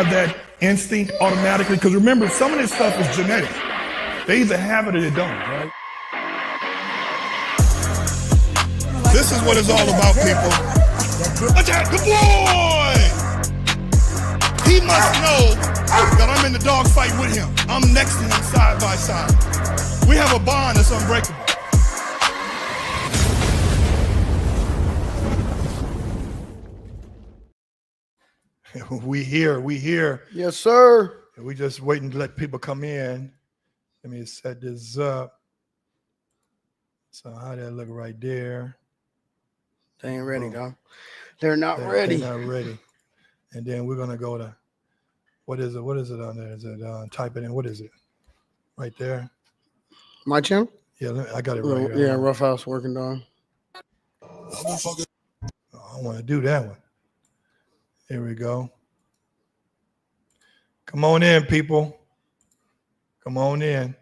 have that instinct automatically? Because remember, some of this stuff is genetic. They either have it or they don't, right? This is what it's all about, people. Attack the boy! He must know that I'm in the dog fight with him. I'm next to him side by side. We have a bond that's unbreakable. We here. Yes, sir. We just waiting to let people come in. Let me set this up. So how that look right there? They ain't ready, dog. They're not ready. They're not ready. And then we're gonna go to what is it? What is it on there? Is it type it in? What is it? Right there. My channel? Yeah, I got it right here. Yeah, Rough House working, dog. I want to do that one. Here we go. Come on in, people. Come on in.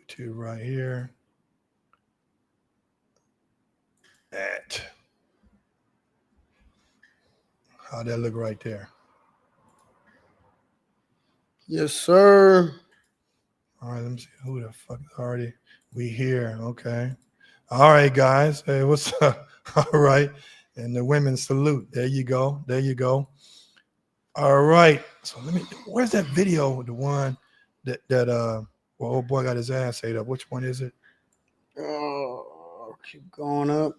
YouTube right here. How'd that look right there? Yes, sir. All right, let me see who the fuck is already. We here, okay. All right, guys. Hey, what's up? All right. And the women salute. There you go. There you go. All right. So where's that video? The one that well, old boy got his ass ate up. Which one is it? Oh, keep going up.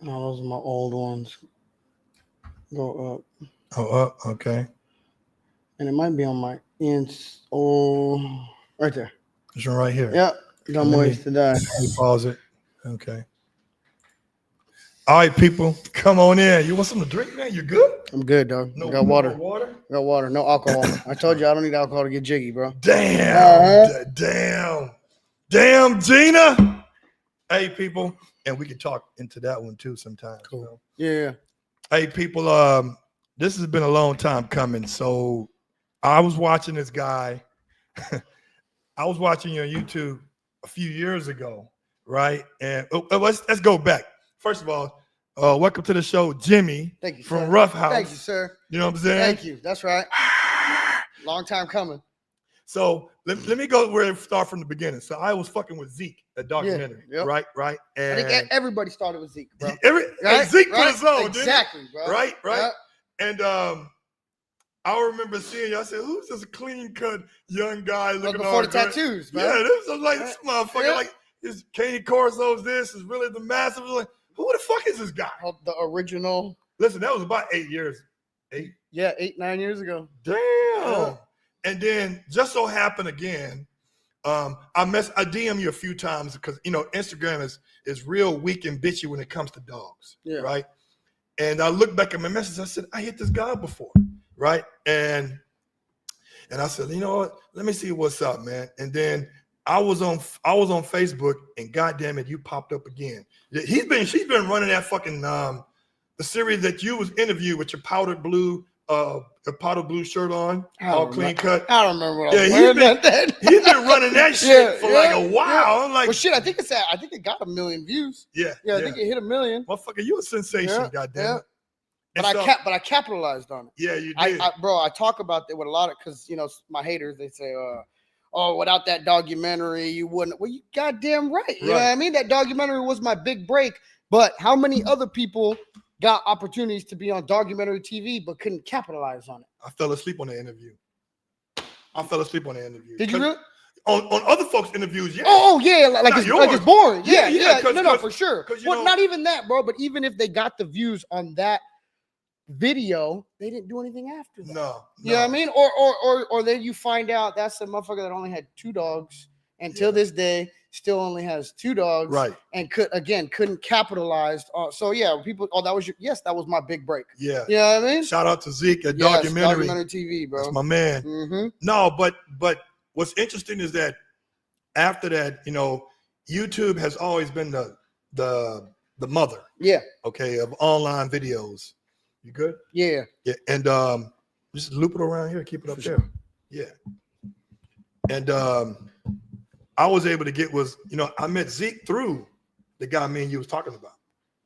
No, those are my old ones. Go up. Oh, up. Okay. And it might be on my right there. This one right here. Yep. Dumb ways to die. Let me pause it. Okay. All right, people, come on in. You want something to drink, man? You good? I'm good, dog. No, got water. No water? Got water. No alcohol. I told you I don't need alcohol to get jiggy, bro. Damn. Damn, Gina. Hey, people, and we can talk into that one too sometimes. Cool. Yeah. Hey, people, this has been a long time coming. So I was watching this guy. I was watching you on YouTube a few years ago, right? And let's go back. First of all, welcome to the show, Jimmy. Thank you, from sir. Ruff House. Thank you, sir. You know what I'm saying? Thank you. That's right. Long time coming. So let me go where it start from the beginning. So I was fucking with Zeke, a documentary, yep. right? And I think everybody started with Zeke, bro. And Zeke put his own, exactly, bro. Right. Yep. And I remember seeing you. I said, "Who's this clean-cut young guy looking for the tattoos, man?" Yeah, this was like this motherfucker. Like this Katie Corso's. This is really the massive. Like, who the fuck is this guy? The original. Listen, that was about 8 years. 8? Yeah, 9 years ago. Damn. Yeah. And then just so happened again, I DM you a few times because Instagram is real weak and bitchy when it comes to dogs. Yeah. Right. And I looked back at my message. I said, I hit this guy before. Right. And I said, you know what? Let me see what's up, man. And then I was on Facebook, and goddamn it, you popped up again. She's been running that fucking the series that you was interviewed with your powder blue shirt on, all clean cut. I don't remember what I was wearing. He's been running that shit for like a while. Yeah. I'm like, well, shit, I think it got 1 million views. Yeah. I think it hit 1 million. Motherfucker, you a sensation, goddamn it. But I capitalized on it. Yeah, you did. I talk about it with a lot of, because my haters, they say, oh, without that documentary, you wouldn't. Well, you goddamn right. You know what I mean? That documentary was my big break. But how many other people got opportunities to be on documentary TV but couldn't capitalize on it? I fell asleep on the interview. Did you really? On other folks' interviews, yeah. Oh yeah, like it's boring. Yeah. No, for sure. Well, not even that, bro. But even if they got the views on that video, they didn't do anything after that. No. You know what I mean? Or then you find out that's the motherfucker that only had 2 dogs until this day, still only has 2 dogs, right? And couldn't capitalize. So yeah, people. Oh, that was my big break. Yeah, you know what I mean? Shout out to Zeke at documentary TV, bro. That's my man. Mm-hmm. No, but what's interesting is that after that, YouTube has always been the mother. Yeah. Okay, of online videos. You good? Yeah. Yeah, and just loop it around here, keep it up there. Yeah. And I was able to I met Zeke through the guy me and you was talking about.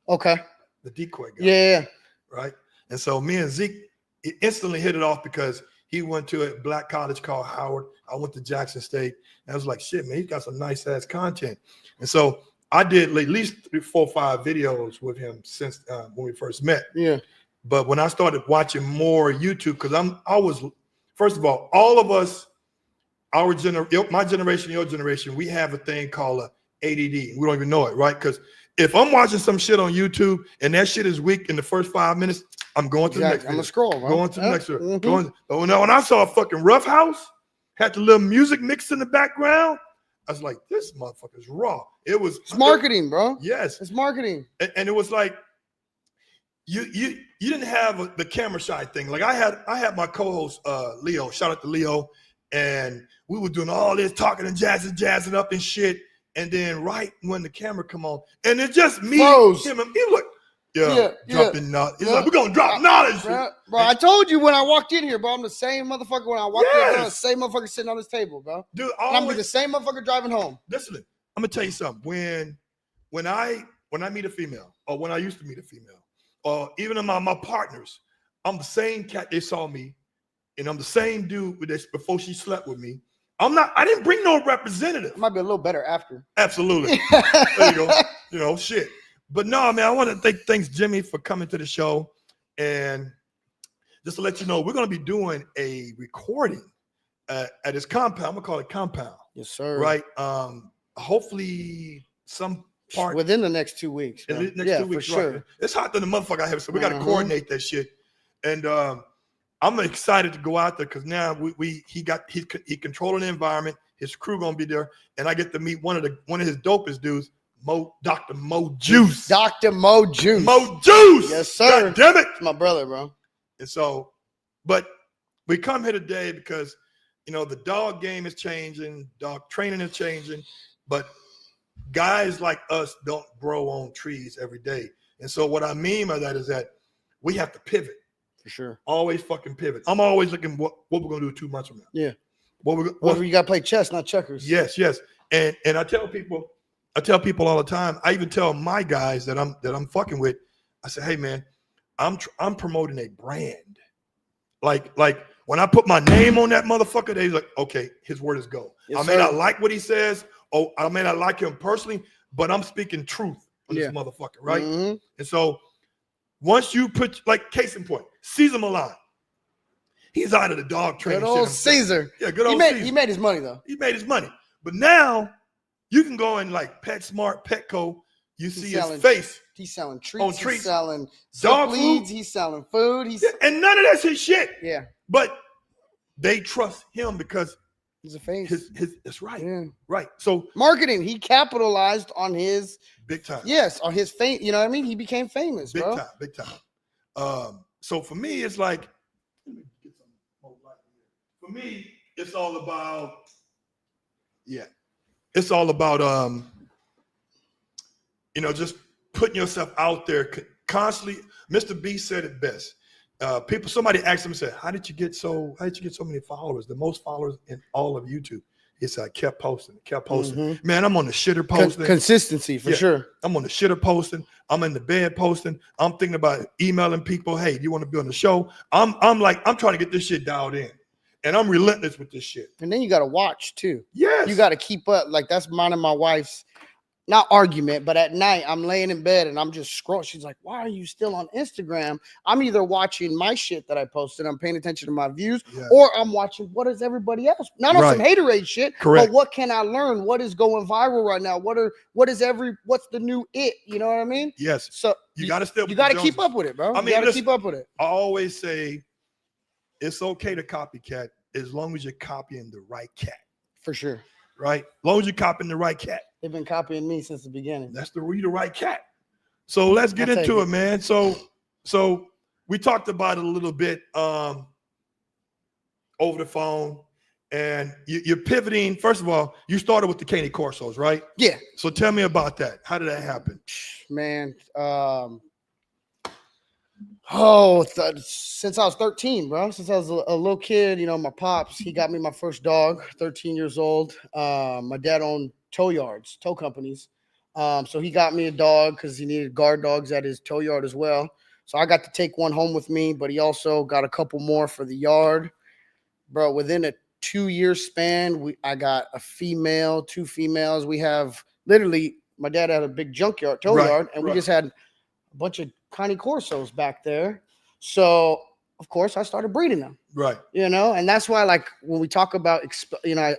Okay. The decoy guy. Yeah. Right. And so me and Zeke instantly hit it off because he went to a black college called Howard. I went to Jackson State. And I was like, shit, man, he's got some nice ass content. And so I did at least 4 or 5 videos with him since when we first met. Yeah. But when I started watching more YouTube, because first of all of us, my generation, your generation, we have a thing called ADD. We don't even know it, right? Because if I'm watching some shit on YouTube and that shit is weak in the first 5 minutes, I'm going to the next. I'm gonna scroll. Bro. Going to the next. But when I saw a fucking Ruff House, had the little music mixed in the background, I was like, this motherfucker's raw. It's marketing, bro. Yes, it's marketing. And it was like you didn't have the camera shy thing. Like I had my co-host Leo. Shout out to Leo, and we were doing all this talking and jazzing up and shit. And then right when the camera come on, and it's just me, him, and he look, dropping knowledge. He's like, we're gonna drop knowledge, bro. I told you when I walked in here, bro. I'm the same motherfucker when I walked in. I'm the same motherfucker sitting on this table, bro. Dude, I'm gonna be the same motherfucker driving home. Listen, I'm gonna tell you something. When I meet a female, or when I used to meet a female, or even my partners, I'm the same cat they saw me, and I'm the same dude with this before she slept with me. I didn't bring no representative. Might be a little better after. Absolutely. There you go. Shit. But no, man, I want to thanks Jimmy for coming to the show. And just to let you know, we're going to be doing a recording at his compound. I'm going to call it compound. Yes, sir. Right. Hopefully some part. Within the next 2 weeks. In the next 2 weeks, for sure. Right. It's hot than the motherfucker I have, so we got to coordinate that shit. And I'm excited to go out there because now he controlling the environment. His crew gonna be there, and I get to meet one of his dopest dudes, Dr. Mo Juice. Dr. Mo Juice. Mo Juice. Yes, sir. God damn it. It's my brother, bro. And so, but we come here today because the dog game is changing, dog training is changing, but guys like us don't grow on trees every day. And so what I mean by that is that we have to pivot. For sure. Always fucking pivot. I'm always looking what we're gonna do 2 months from now. Yeah. What you gotta play chess, not checkers. Yes. And I tell people all the time. I even tell my guys that I'm fucking with. I say, hey man, I'm promoting a brand. Like when I put my name on that motherfucker, they're like, okay, his word is go. Yes, I may not like what he says, or I may not like him personally, but I'm speaking truth on this motherfucker, right? Mm-hmm. And so once you put, like, case in point, Caesar Milan, he's out of the dog training. Good old Caesar. Yeah, good old Caesar. He made his money though. He made his money, but now you can go in like PetSmart, Petco. You see his face. He's selling treats. He's selling dog leads. He's selling food. And none of that's his shit. Yeah. But they trust him because he's a face. That's right. Yeah. Right. So marketing, he capitalized on his big time. Yes, on his fame. You know what I mean? He became famous, big time. So for me, it's like, for me, it's all about, it's all about, just putting yourself out there constantly. Mr. B said it best. Somebody asked him and said, how did you get so many followers? The most followers in all of YouTube. He said, I kept posting. Mm-hmm. Man, I'm on the shitter posting. Consistency for sure. I'm on the shitter posting. I'm in the bed posting. I'm thinking about emailing people. Hey, do you want to be on the show? I'm trying to get this shit dialed in. And I'm relentless with this shit. And then you got to watch too. Yes. You got to keep up. Like that's mine and my wife's, not argument, but at night I'm laying in bed and I'm just scrolling. She's like, why are you still on Instagram? I'm either watching my shit that I posted, I'm paying attention to my views, or I'm watching what is everybody else. Not on some haterade shit, correct, but what can I learn? What is going viral right now? What's the new it? You know what I mean? Yes. So you got to keep up with it, bro. You got to keep up with it. I always say it's okay to copycat as long as you're copying the right cat. For sure. Right? As long as you're copying the right cat. They've been copying me since the beginning. That's the right cat. So let's get into it, man. So we talked about it a little bit over the phone, and you're pivoting. First of all, you started with the Caney Corsos, right? Yeah. So tell me about that. How did that happen? Man, since I was 13, bro. Since I was a little kid, my pops, he got me my first dog, 13 years old. My dad owned tow companies. So he got me a dog because he needed guard dogs at his tow yard as well. So I got to take one home with me, but he also got a couple more for the yard. Bro, within a 2-year span, I got a female, 2 females. We have literally, my dad had a big junkyard, tow yard, and we just had a bunch of Connie Corsos back there. So, of course, I started breeding them. Right. You know, and that's why, like, when we talk about, you know,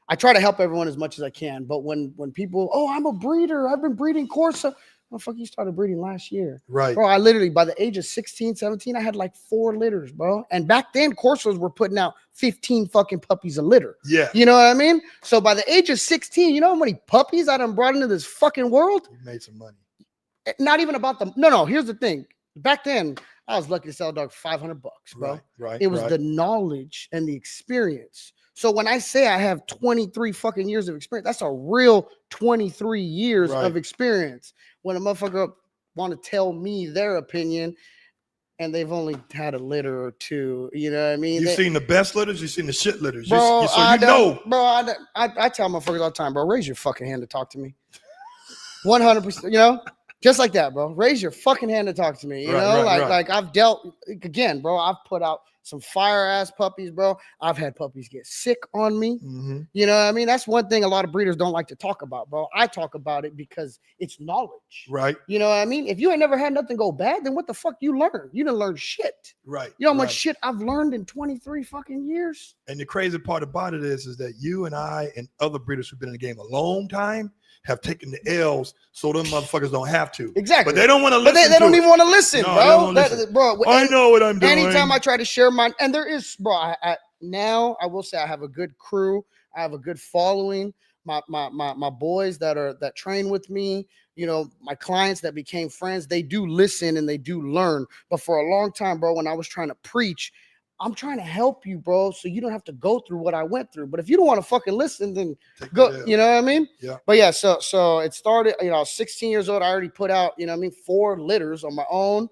I try to help everyone as much as I can. But when people, oh, I'm a breeder, I've been breeding Corso. Oh, fuck, you started breeding last year. Right. Bro, I literally, by the age of 16, 17, I had like 4 litters, bro. And back then, Corsos were putting out 15 fucking puppies a litter. Yeah. You know what I mean? So by the age of 16, you know how many puppies I done brought into this fucking world? You made some money. Not even about them. No, here's the thing. Back then, I was lucky to sell a dog for $500, bro. Right. It was the knowledge and the experience. So when I say I have 23 fucking years of experience, that's a real 23 years of experience. When a motherfucker want to tell me their opinion and they've only had a litter or 2, you know what I mean? You've seen the best litters, you've seen the shit litters. Bro, I tell motherfuckers all the time, bro, raise your fucking hand to talk to me. 100%, you know? Just like that, bro. Raise your fucking hand to talk to me. You know, like I've dealt again, bro. I've put out some fire ass puppies, bro. I've had puppies get sick on me. Mm-hmm. You know what I mean? That's one thing a lot of breeders don't like to talk about, bro. I talk about it because it's knowledge. Right. You know what I mean? If you ain't never had nothing go bad, then what the fuck you learn? You didn't learn shit. Right. You know how much shit I've learned in 23 fucking years? And the crazy part about it is that you and I and other breeders who've been in the game a long time have taken the L's so them motherfuckers don't have to. Exactly. But they don't want to listen. But they don't even want to listen, bro. Bro, I know what I'm doing. Anytime I try to share mine, and there is, bro, now I will say I have a good crew. I have a good following. My boys that train with me, you know, my clients that became friends, they do listen and they do learn. But for a long time, bro, when I was trying to preach, I'm trying to help you, bro, so you don't have to go through what I went through. But if you don't want to fucking listen, then go. You know what I mean? Yeah. But yeah, so it started, you know, I was 16 years old. I already put out, you know what I mean, 4 litters on my own.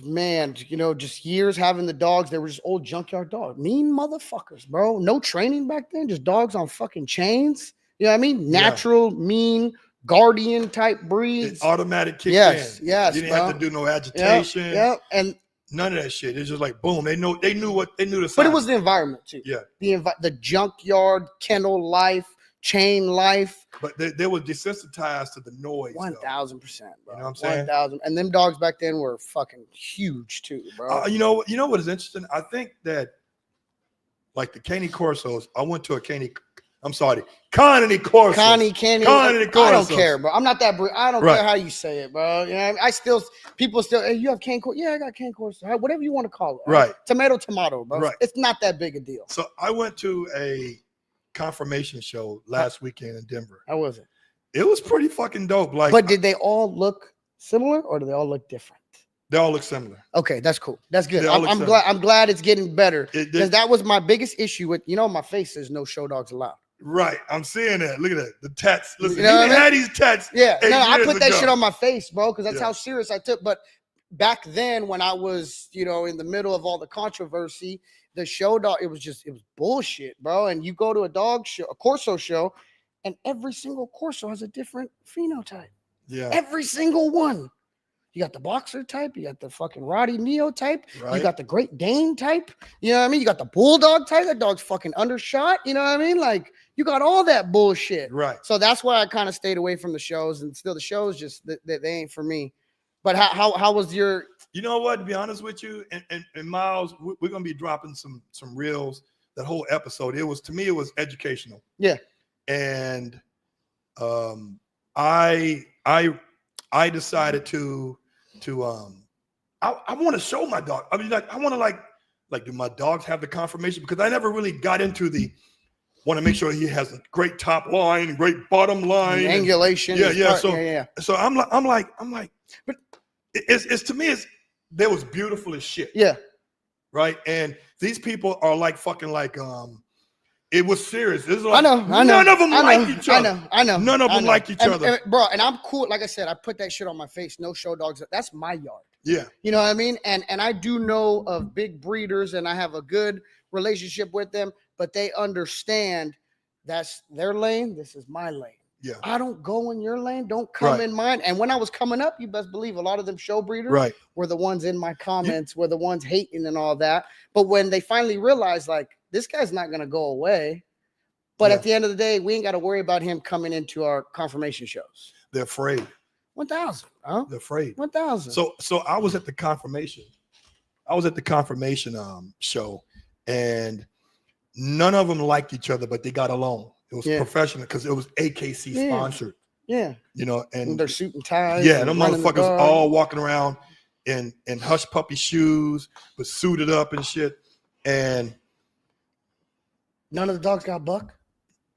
Man, you know, just years having the dogs. They were just old junkyard dogs. Mean motherfuckers, bro. No training back then. Just dogs on fucking chains. You know what I mean? Natural, mean, guardian type breeds. It automatic kick in. Yes, you didn't have to do no agitation. Yeah, and none of that shit. It's just like boom. They knew the signs. But it was the environment too. Yeah. The junkyard, kennel life, chain life. But they were desensitized to the noise. 1,000%, bro. You know what I'm saying? 1,000. And them dogs back then were fucking huge too, bro. You know what is interesting? I think that like the Caney Corsos, I went to a Caney. I'm sorry, Connie Corso. Connie Corso. I don't care, bro. I'm not that. I don't care how you say it, bro. You know, people still. Hey, you have Cane Corso? Yeah, I got Cane Corso. Whatever you want to call it. Right. Tomato, bro. Right. It's not that big a deal. So I went to a confirmation show last weekend in Denver. How was it? It was pretty fucking dope. Like, but did they all look similar or do they all look different? They all look similar. Okay, that's cool. That's good. I'm glad it's getting better because that was my biggest issue with, you know, my face says no show dogs allowed. Right, I'm seeing that. Look at that. The tats. Listen, you know he had these tats. Yeah, no, I put that shit on my face, bro, because that's how serious I took. But back then, when I was, you know, in the middle of all the controversy, the show dog, it was bullshit, bro. And you go to a dog show, a Corso show, and every single Corso has a different phenotype. Yeah, every single one. You got the boxer type, you got the fucking Roddy Neo type, you got the Great Dane type, you know what I mean? You got the Bulldog type, that dog's fucking undershot, you know what I mean? Like, you got all that bullshit. Right. So that's why I kind of stayed away from the shows, and still the shows just, they ain't for me. But how was your... You know what, to be honest with you, and Miles, we're going to be dropping some reels, that whole episode. To me, it was educational. Yeah. And I decided I want to show my dog. I mean, like, I want to like, do my dogs have the confirmation? Because I never really got into want to make sure he has a great top line, great bottom line, angulation. So I'm like, but it's to me, that was beautiful as shit. Yeah. Right. And these people are like fucking like, it was serious. This is like, I know. None of them like each other. I know. None of them like each other. Bro, and I'm cool. Like I said, I put that shit on my face. No show dogs. That's my yard. Yeah. You know what I mean? And I do know of big breeders, and I have a good relationship with them, but they understand that's their lane. This is my lane. Yeah. I don't go in your lane. Don't come in mine. And when I was coming up, you best believe a lot of them show breeders were the ones in my comments, were the ones hating and all that. But when they finally realized, like, this guy's not going to go away. But at the end of the day, we ain't got to worry about him coming into our confirmation shows. They're afraid. 1,000. Huh? They're afraid. 1,000. So I was at the confirmation. Show, and none of them liked each other, but they got along. It was professional because it was AKC sponsored. Yeah. You know, and their suit and ties. Yeah, and them motherfuckers all walking around in hush puppy shoes, but suited up and shit. And none of the dogs got buck.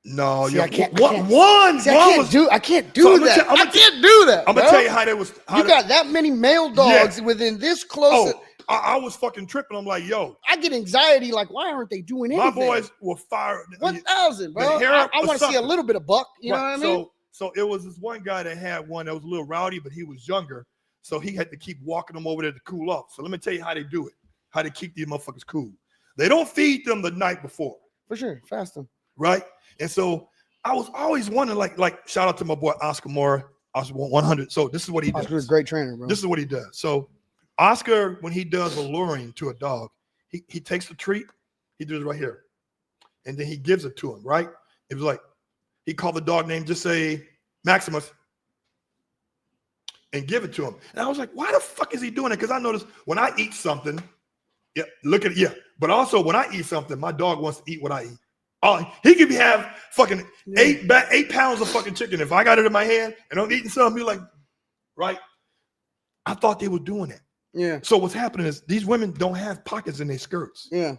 No, I can't do that. I can't do that. I'm gonna tell you how they was. You got that many male dogs within this close. I was fucking tripping. I'm like, yo, I get anxiety. Like, why aren't they doing anything? My boys were fired. 1,000, bro. I want to see a little bit of buck. You know what I mean? So it was this one guy that had one that was a little rowdy, but he was younger, so he had to keep walking them over there to cool off. So let me tell you how they do it. How they keep these motherfuckers cool. They don't feed them the night before. For sure, fast them. Right. And so I was always wondering, like shout out to my boy Oscar Moore, Oscar 100. So this is what he does. Oscar's a great trainer, bro. This is what he does. So Oscar, when he does alluring to a dog, he takes the treat, he does it right here, and then he gives it to him. Right. It was like he called the dog name, just say Maximus, and give it to him. And I was like, why the fuck is he doing it? Because I noticed when I eat something, but also when I eat something, my dog wants to eat what I eat. Oh, he could have fucking 8 pounds of fucking chicken. If I got it in my hand and I'm eating something, be like, right? I thought they were doing it. Yeah. So what's happening is these women don't have pockets in their skirts. Yeah.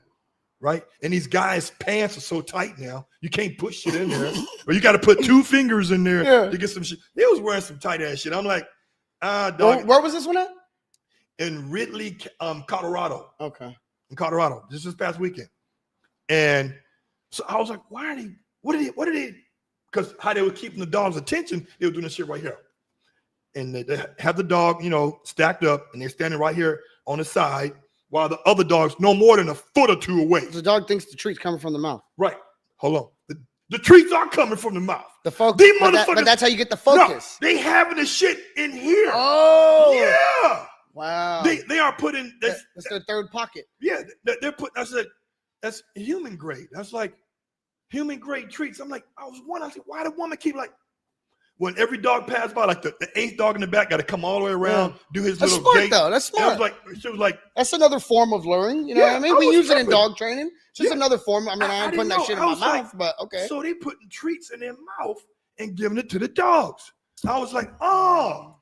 Right. And these guys' pants are so tight now, you can't put shit in there. Or you got to put 2 fingers in there to get some shit. They was wearing some tight ass shit. I'm like, dog. Where was this one at? In Ridley, Colorado. Okay. In Colorado. This past weekend. And so I was like, what are they? Because how they were keeping the dog's attention, they were doing this shit right here. And they have the dog, stacked up, and they're standing right here on the side, while the other dog's no more than a foot or 2 away. The dog thinks the treat's coming from the mouth. Right. Hold on. The treats are coming from the mouth. The focus. But that's how you get the focus. No, they having the shit in here. Oh. Yeah. Wow. They are putting. That's their third pocket. Yeah. They're putting. I said, that's human grade. That's like human grade treats. I'm like, I was wondering, why the woman keep like, when every dog passed by, like the 8th dog in the back got to come all the way around, do his that's little smart, gait. though. That's smart. She was like, that's another form of luring. You know what I mean? We use it in dog training. Just another form. I mean, I ain't putting that shit in my mouth, but okay. So they putting treats in their mouth and giving it to the dogs. I was like, oh.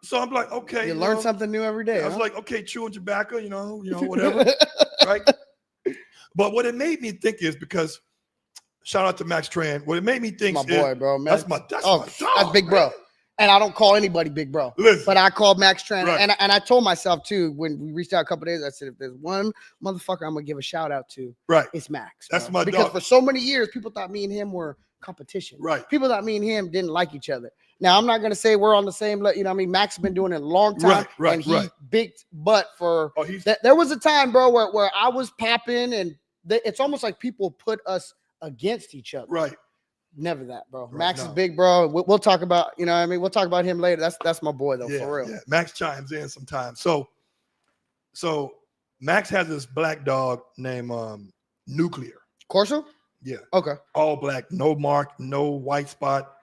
So I'm like, okay. You learn something new every day. I was like, okay, chewing tobacco, whatever. Right? But what it made me think is because, shout out to Max Tran. What it made me think my boy, bro. Max. That's my dog. That's big bro. And I don't call anybody big bro. Listen, but I called Max Tran. Right. And I told myself too, when we reached out a couple days, I said, if there's one motherfucker I'm gonna give a shout out to, it's Max. That's my dog. Because for so many years, people thought me and him were competition. Right. People thought me and him didn't like each other. Now I'm not gonna say we're on the same level. I mean, Max has been doing it a long time. Right. And he big butt for there was a time, bro, where I was popping and it's almost like people put us against each other. Right. Never that, bro. Max is big, bro. We'll talk about, we'll talk about him later. That's my boy, though, for real. Yeah. Max chimes in sometimes. So Max has this black dog named Nuclear. Corso? Yeah. Okay. All black, no mark, no white spot.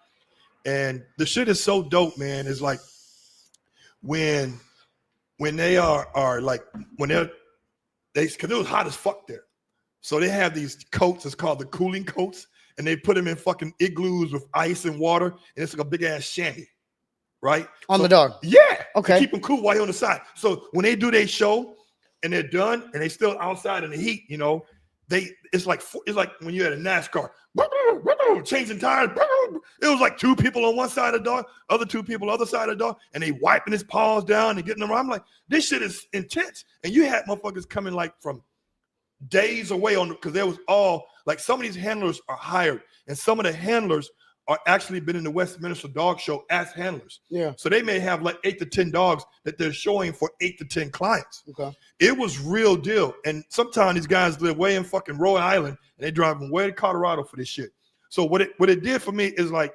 And the shit is so dope, man. It's like when they are like, because it was hot as fuck there. So they have these coats, it's called the cooling coats, and they put them in fucking igloos with ice and water, and it's like a big ass shanty, right? On the dog. Yeah. Okay. To keep them cool while you're on the side. So when they do their show and they're done and they still outside in the heat, it's like when you're at a NASCAR, changing tires. It was like 2 people on one side of the dog, other 2 people other side of the dog, and they wiping his paws down and getting them around. I'm like, this shit is intense. And you had motherfuckers coming like from days away because there was all like some of these handlers are hired, and some of the handlers are actually been in the Westminster Dog Show as handlers. Yeah. So they may have like 8 to 10 dogs that they're showing for 8 to 10 clients. Okay. It was real deal. And sometimes these guys live way in fucking Rhode Island and they drive them way to Colorado for this shit. So what it did for me is like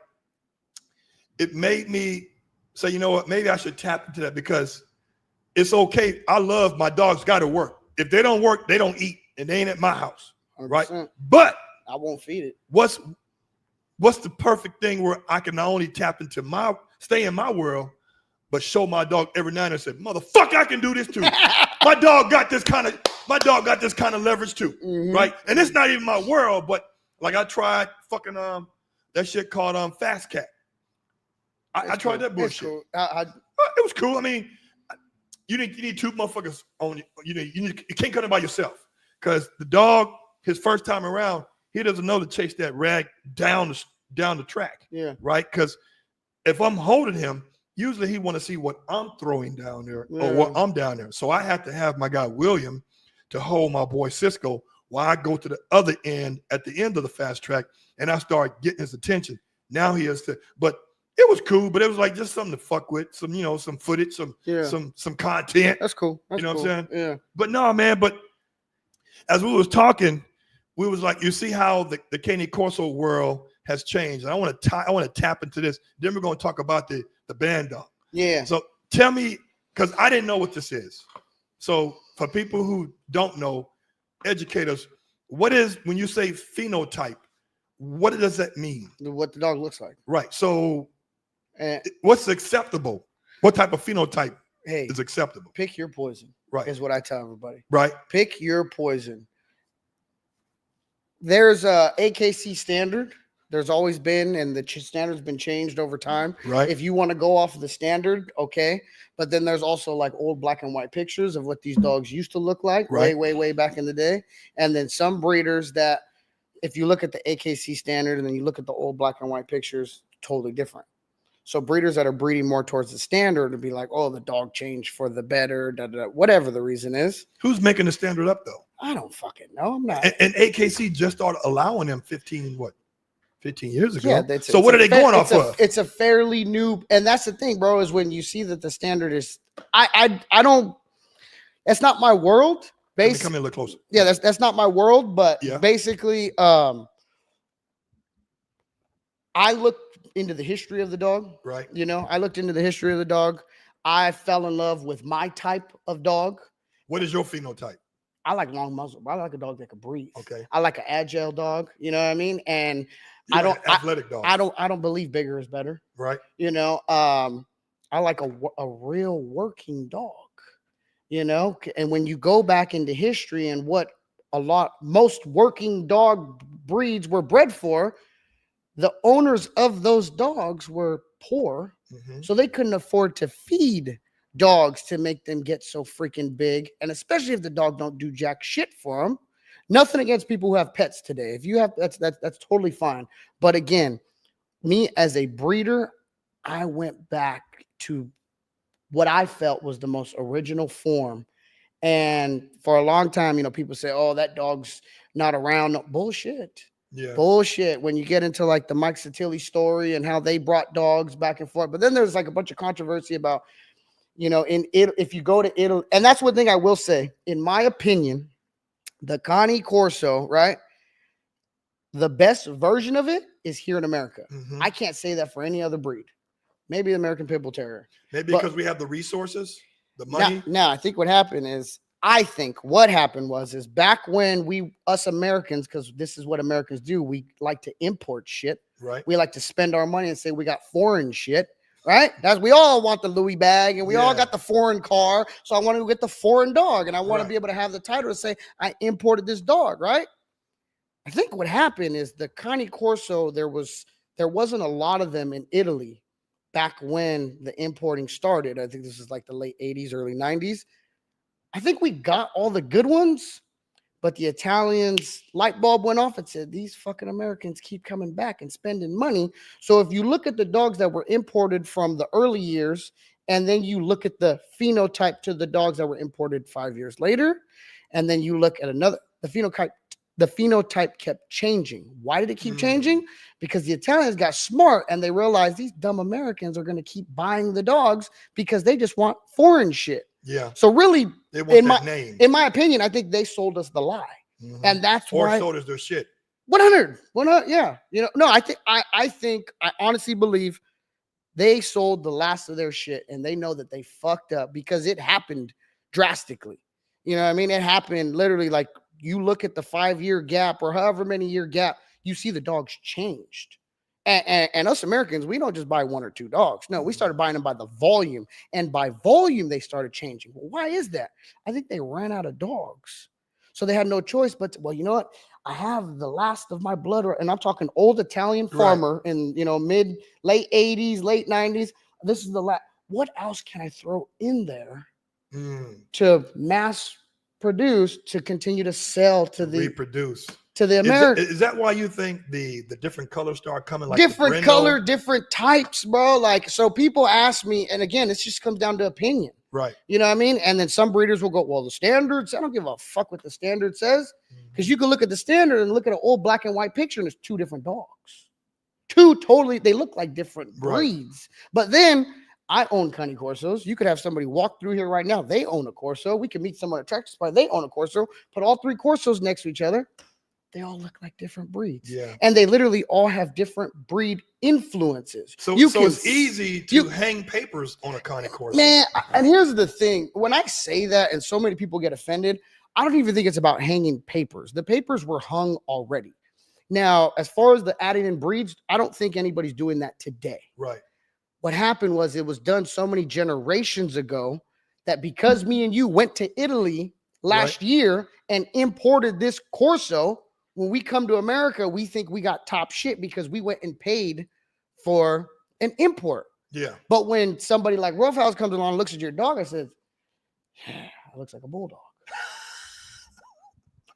it made me say, you know what, maybe I should tap into that because it's okay. I love my dogs got to work. If they don't work, they don't eat and they ain't at my house. 100%. Right. But I won't feed it. What's the perfect thing where I can not only tap into stay in my world, but show my dog every night and say, motherfucker, I can do this too. My dog got this kind of leverage too. Mm-hmm. Right. And it's not even my world, but like I tried fucking that shit called Fast Cat. I tried that bullshit. Cool. It was cool. I mean, you need two motherfuckers on you. You can't cut it by yourself because the dog, his first time around, he doesn't know to chase that rag down the track. Yeah. Right. Because if I'm holding him, usually he want to see what I'm throwing down there or what I'm down there. So I have to have my guy William to hold my boy Cisco while I go to the other end at the end of the fast track and I start getting his attention. Now he is but it was cool, but it was like just something to fuck with, some footage, some content. That's cool. What I'm saying? Yeah. But no, man, but as we was talking, we was like, you see how the Cane Corso world has changed. And I want to tap into this. Then we're going to talk about the band dog. Yeah. So tell me, because I didn't know what this is. So for people who don't know, educate us. What is, when you say phenotype, what does that mean? What the dog looks like. Right. So what's acceptable? What type of phenotype is acceptable? Pick your poison. Right. Is what I tell everybody. Right. Pick your poison. There's a AKC standard. There's always been, and the standard's been changed over time. Right. If you want to go off of the standard, okay. But then there's also like old black and white pictures of what these dogs used to look like way back in the day. And then some breeders that, if you look at the AKC standard and then you look at the old black and white pictures, totally different. So breeders that are breeding more towards the standard would be like, oh, the dog changed for the better, whatever the reason is. Who's making the standard up though? I don't fucking know. I'm not. And AKC just started allowing them 15 years ago. Yeah, so what are they going off of? It's a fairly new, and that's the thing, bro, is when you see that the standard is, I don't, it's not my world. Come in a little closer. Yeah, that's not my world, but basically, I looked into the history of the dog. Right. I looked into the history of the dog. I fell in love with my type of dog. What is your phenotype? I like long muzzle. I like a dog that can breathe. Okay. I like an agile dog. You know what I mean? And athletic dog. I don't believe bigger is better. Right. I like a real working dog. And when you go back into history and what most working dog breeds were bred for, the owners of those dogs were poor, so they couldn't afford to feed dogs to make them get so freaking big, and especially if the dog don't do jack shit for them. Nothing against people who have pets today. If you have that's totally fine. But again, me as a breeder, I went back to what I felt was the most original form. And for a long time, people say, "Oh, that dog's not around." No, bullshit. Yeah. Bullshit. When you get into like the Mike Satilli story and how they brought dogs back and forth, but then there's like a bunch of controversy about, if you go to Italy, and that's one thing I will say, in my opinion, the Cane Corso, right? The best version of it is here in America. I can't say that for any other breed. Maybe the American Pit Bull Terrier. Maybe because we have the resources, the money. Now, I think what happened was back when us Americans, because this is what Americans do, we like to import shit. Right. We like to spend our money and say we got foreign shit. Right? We all want the Louis bag and we all got the foreign car. So I want to get the foreign dog and I want to be able to have the title to say I imported this dog. Right. I think what happened is the Cane Corso, there wasn't a lot of them in Italy back when the importing started. I think this is like the late 80s, early 90s. I think we got all the good ones, but the Italians light bulb went off and said, these fucking Americans keep coming back and spending money. So if you look at the dogs that were imported from the early years, and then you look at the phenotype to the dogs that were imported 5 years later, and then you look at the phenotype kept changing. Why did it keep changing? Because the Italians got smart and they realized these dumb Americans are going to keep buying the dogs because they just want foreign shit. Yeah. So really, they want that name. In my opinion, I think they sold us the lie, and that's why. Or sold us their shit. 100. Yeah. No, I honestly believe They sold the last of their shit, and they know that they fucked up because it happened drastically. You know what I mean? It happened literally, like, you look at the 5-year gap or however many year gap, you see the dogs changed. And us Americans, we don't just buy 1 or 2 dogs. No, we started buying them by the volume. And by volume, they started changing. Well, why is that? I think they ran out of dogs. So they had no choice but to, well, you know what? I have the last of my blood, and I'm talking old Italian farmer in, late 80s, late 90s. This is the last. What else can I throw in there to mass produce to continue to sell to the reproduce to the American? Is that why you think the different colors start coming? Like different color, different types, bro. Like, so people ask me, and again, it just comes down to opinion. Right. You know what I mean? And then some breeders will go, well, the standards, I don't give a fuck what the standard says. Because you can look at the standard and look at an old black and white picture, and it's 2 different dogs. 2 totally, they look like different breeds. But then I own Cane Corsos. You could have somebody walk through here right now. They own a Corso. We could meet someone at Tractor Supply. They own a Corso. Put all 3 Corsos next to each other. They all look like different breeds. Yeah. And they literally all have different breed influences. So it's easy to hang papers on a Cane Corso. Man, and here's the thing. When I say that and so many people get offended, I don't even think it's about hanging papers. The papers were hung already. Now, as far as the adding in breeds, I don't think anybody's doing that today. Right. What happened was it was done so many generations ago that because me and you went to Italy last year and imported this Corso, when we come to America, we think we got top shit because we went and paid for an import. Yeah. But when somebody like Ruff comes along and looks at your dog and says, yeah, it looks like a bulldog.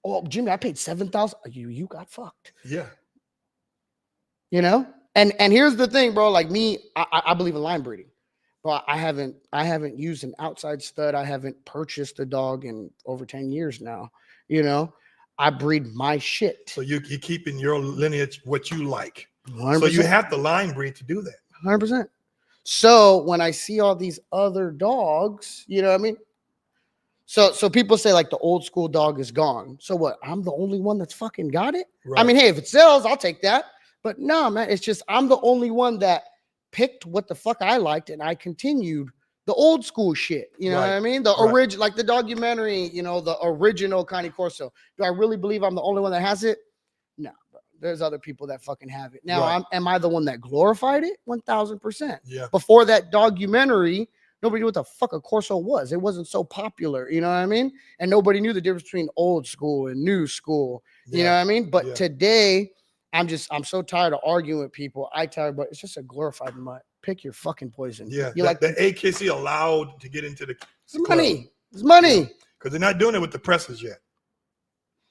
Oh, Jimmy, I paid $7,000. You got fucked. Yeah. You know? And here's the thing, bro. Like me, I believe in line breeding. But I haven't used an outside stud. I haven't purchased a dog in over 10 years now. You know? I breed my shit. So you keep in your lineage what you like. 100%. So you have to line breed to do that. 100%. So when I see all these other dogs, you know what I mean? So people say like the old school dog is gone. So what? I'm the only one that's fucking got it? Right. I mean, hey, if it sells, I'll take that. But no, man, it's just I'm the only one that picked what the fuck I liked and I continued the old school shit, you know what I mean? The original, like the documentary, the original Cane Corso. Do I really believe I'm the only one that has it? No, bro. There's other people that fucking have it. Now, am I the one that glorified it? 1000%. Yeah. Before that documentary, nobody knew what the fuck a Corso was. It wasn't so popular, you know what I mean? And nobody knew the difference between old school and new school, you know what I mean? But today, I'm so tired of arguing with people. But it's just a glorified mutt. Pick your fucking poison. Yeah, you like the AKC allowed to get into the money. It's money. Because they're not doing it with the presses yet.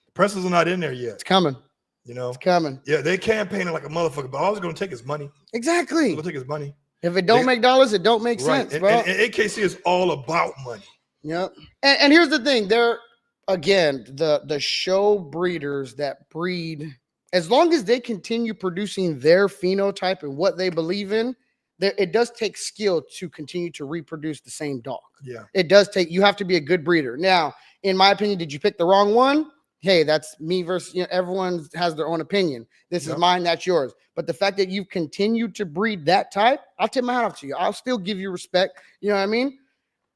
The presses are not in there yet. It's coming. It's coming. Yeah, they campaigning like a motherfucker, but all it's going to take is money. Exactly. It's going to take is money. If it don't make dollars, it don't make sense, bro. And AKC is all about money. Yep. And here's the thing. They're, again, the show breeders that breed, as long as they continue producing their phenotype and what they believe in, it does take skill to continue to reproduce the same dog. Yeah. It does take, you have to be a good breeder. Now, in my opinion, did you pick the wrong one? Hey, that's me versus, everyone has their own opinion. This is mine, that's yours. But the fact that you've continued to breed that type, I'll tip my hat off to you. I'll still give you respect. You know what I mean?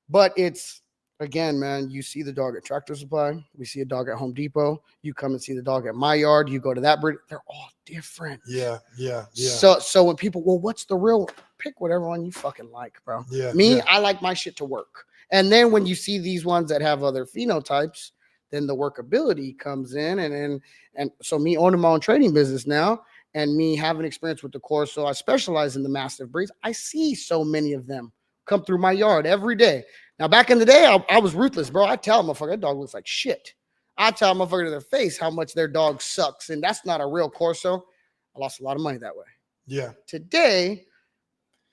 But it's, again, man, you see the dog at Tractor Supply. We see a dog at Home Depot. You come and see the dog at my yard. You go to that breed. They're all different. Yeah. So when people, well, what's the real? Pick whatever one you fucking like, bro. Yeah. I like my shit to work. And then when you see these ones that have other phenotypes, then the workability comes in. And so me owning my own trading business now and me having experience with the Corso, I specialize in the mastiff breeds. I see so many of them come through my yard every day. Now, back in the day, I was ruthless, bro. I tell them, motherfucker, that dog looks like shit. I tell them, motherfucker, to their face how much their dog sucks. And that's not a real Corso. I lost a lot of money that way. Yeah. Today,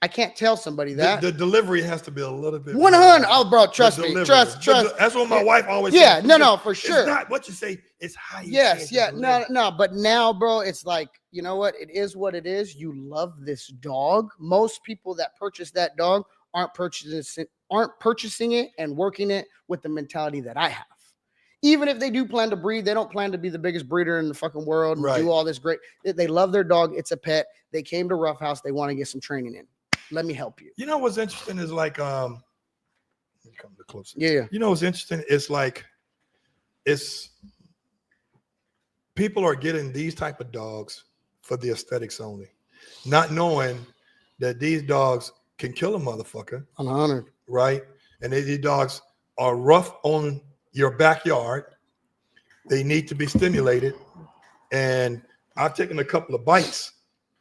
I can't tell somebody that. The delivery has to be a little bit 100. Oh, bro, trust me. Trust. That's what my wife always says. says. No, for sure. It's not what you say. It's how you say it. No. But now, bro, it's like, you know what? It is what it is. You love this dog. Most people that purchase that dog aren't purchasing it and working it with the mentality that I have. Even if they do plan to breed, they don't plan to be the biggest breeder in the fucking world and do all this great. They love their dog. It's a pet. They came to Ruff House. They want to get some training in. Let me help you. You know what's interesting is like come to closer. Yeah. You know what's interesting? It's like people are getting these type of dogs for the aesthetics only, not knowing that these dogs can kill a motherfucker. 100. Right? And these dogs are rough on your backyard. They need to be stimulated. And I've taken a couple of bites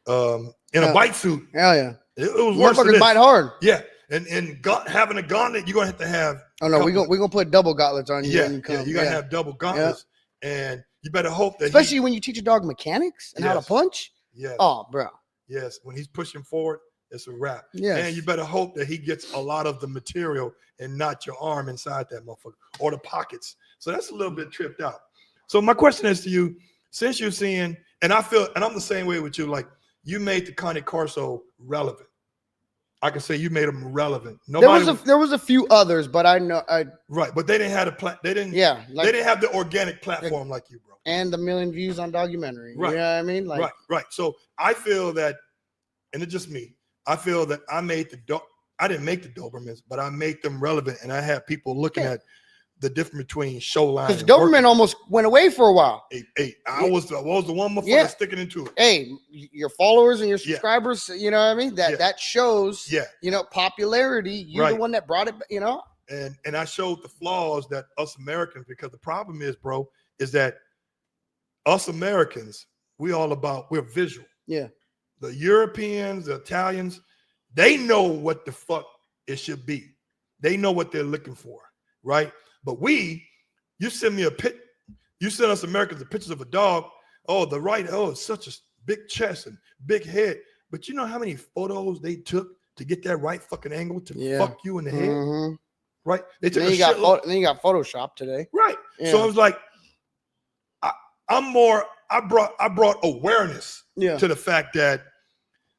in a bite suit. Hell yeah. It was worse than this. Bite hard. Yeah. And having a gauntlet, you're going to have. Oh, no, we're going to put double gauntlets on you. Yeah, you got to have double gauntlets. Yeah. And you better hope that especially when you teach a dog mechanics and how to punch. Yes. Oh, bro. Yes. When he's pushing forward, it's a wrap. Yes. And you better hope that he gets a lot of the material and not your arm inside that motherfucker or the pockets. So that's a little bit tripped out. So my question is to you, since you're seeing, and I feel, and I'm the same way with you, like you made the Cane Corso relevant. I can say you made them relevant. Nobody there was a few others, but I know right, but they didn't have they didn't have the organic platform like you, bro. And the million views on documentary. Right. You know what I mean? Like right. So I feel that, and it's just me, I feel that I didn't make the Dobermans, but I made them relevant, and I had people looking at the difference between show line. Because Doberman almost went away for a while. Hey, I was the one motherfucker sticking into it. Hey, your followers and your subscribers, you know what I mean? That shows, you know, popularity. You're the one that brought it, you know? And I showed the flaws that us Americans, because the problem is, bro, is that us Americans, we're visual. Yeah. The Europeans, the Italians, they know what the fuck it should be. They know what they're looking for, right? But you send us Americans the pictures of a dog. Oh, it's such a big chest and big head. But you know how many photos they took to get that right fucking angle to fuck you in the head? Right? They took then you got Photoshop today. Right. Yeah. So I was like, I brought awareness to the fact that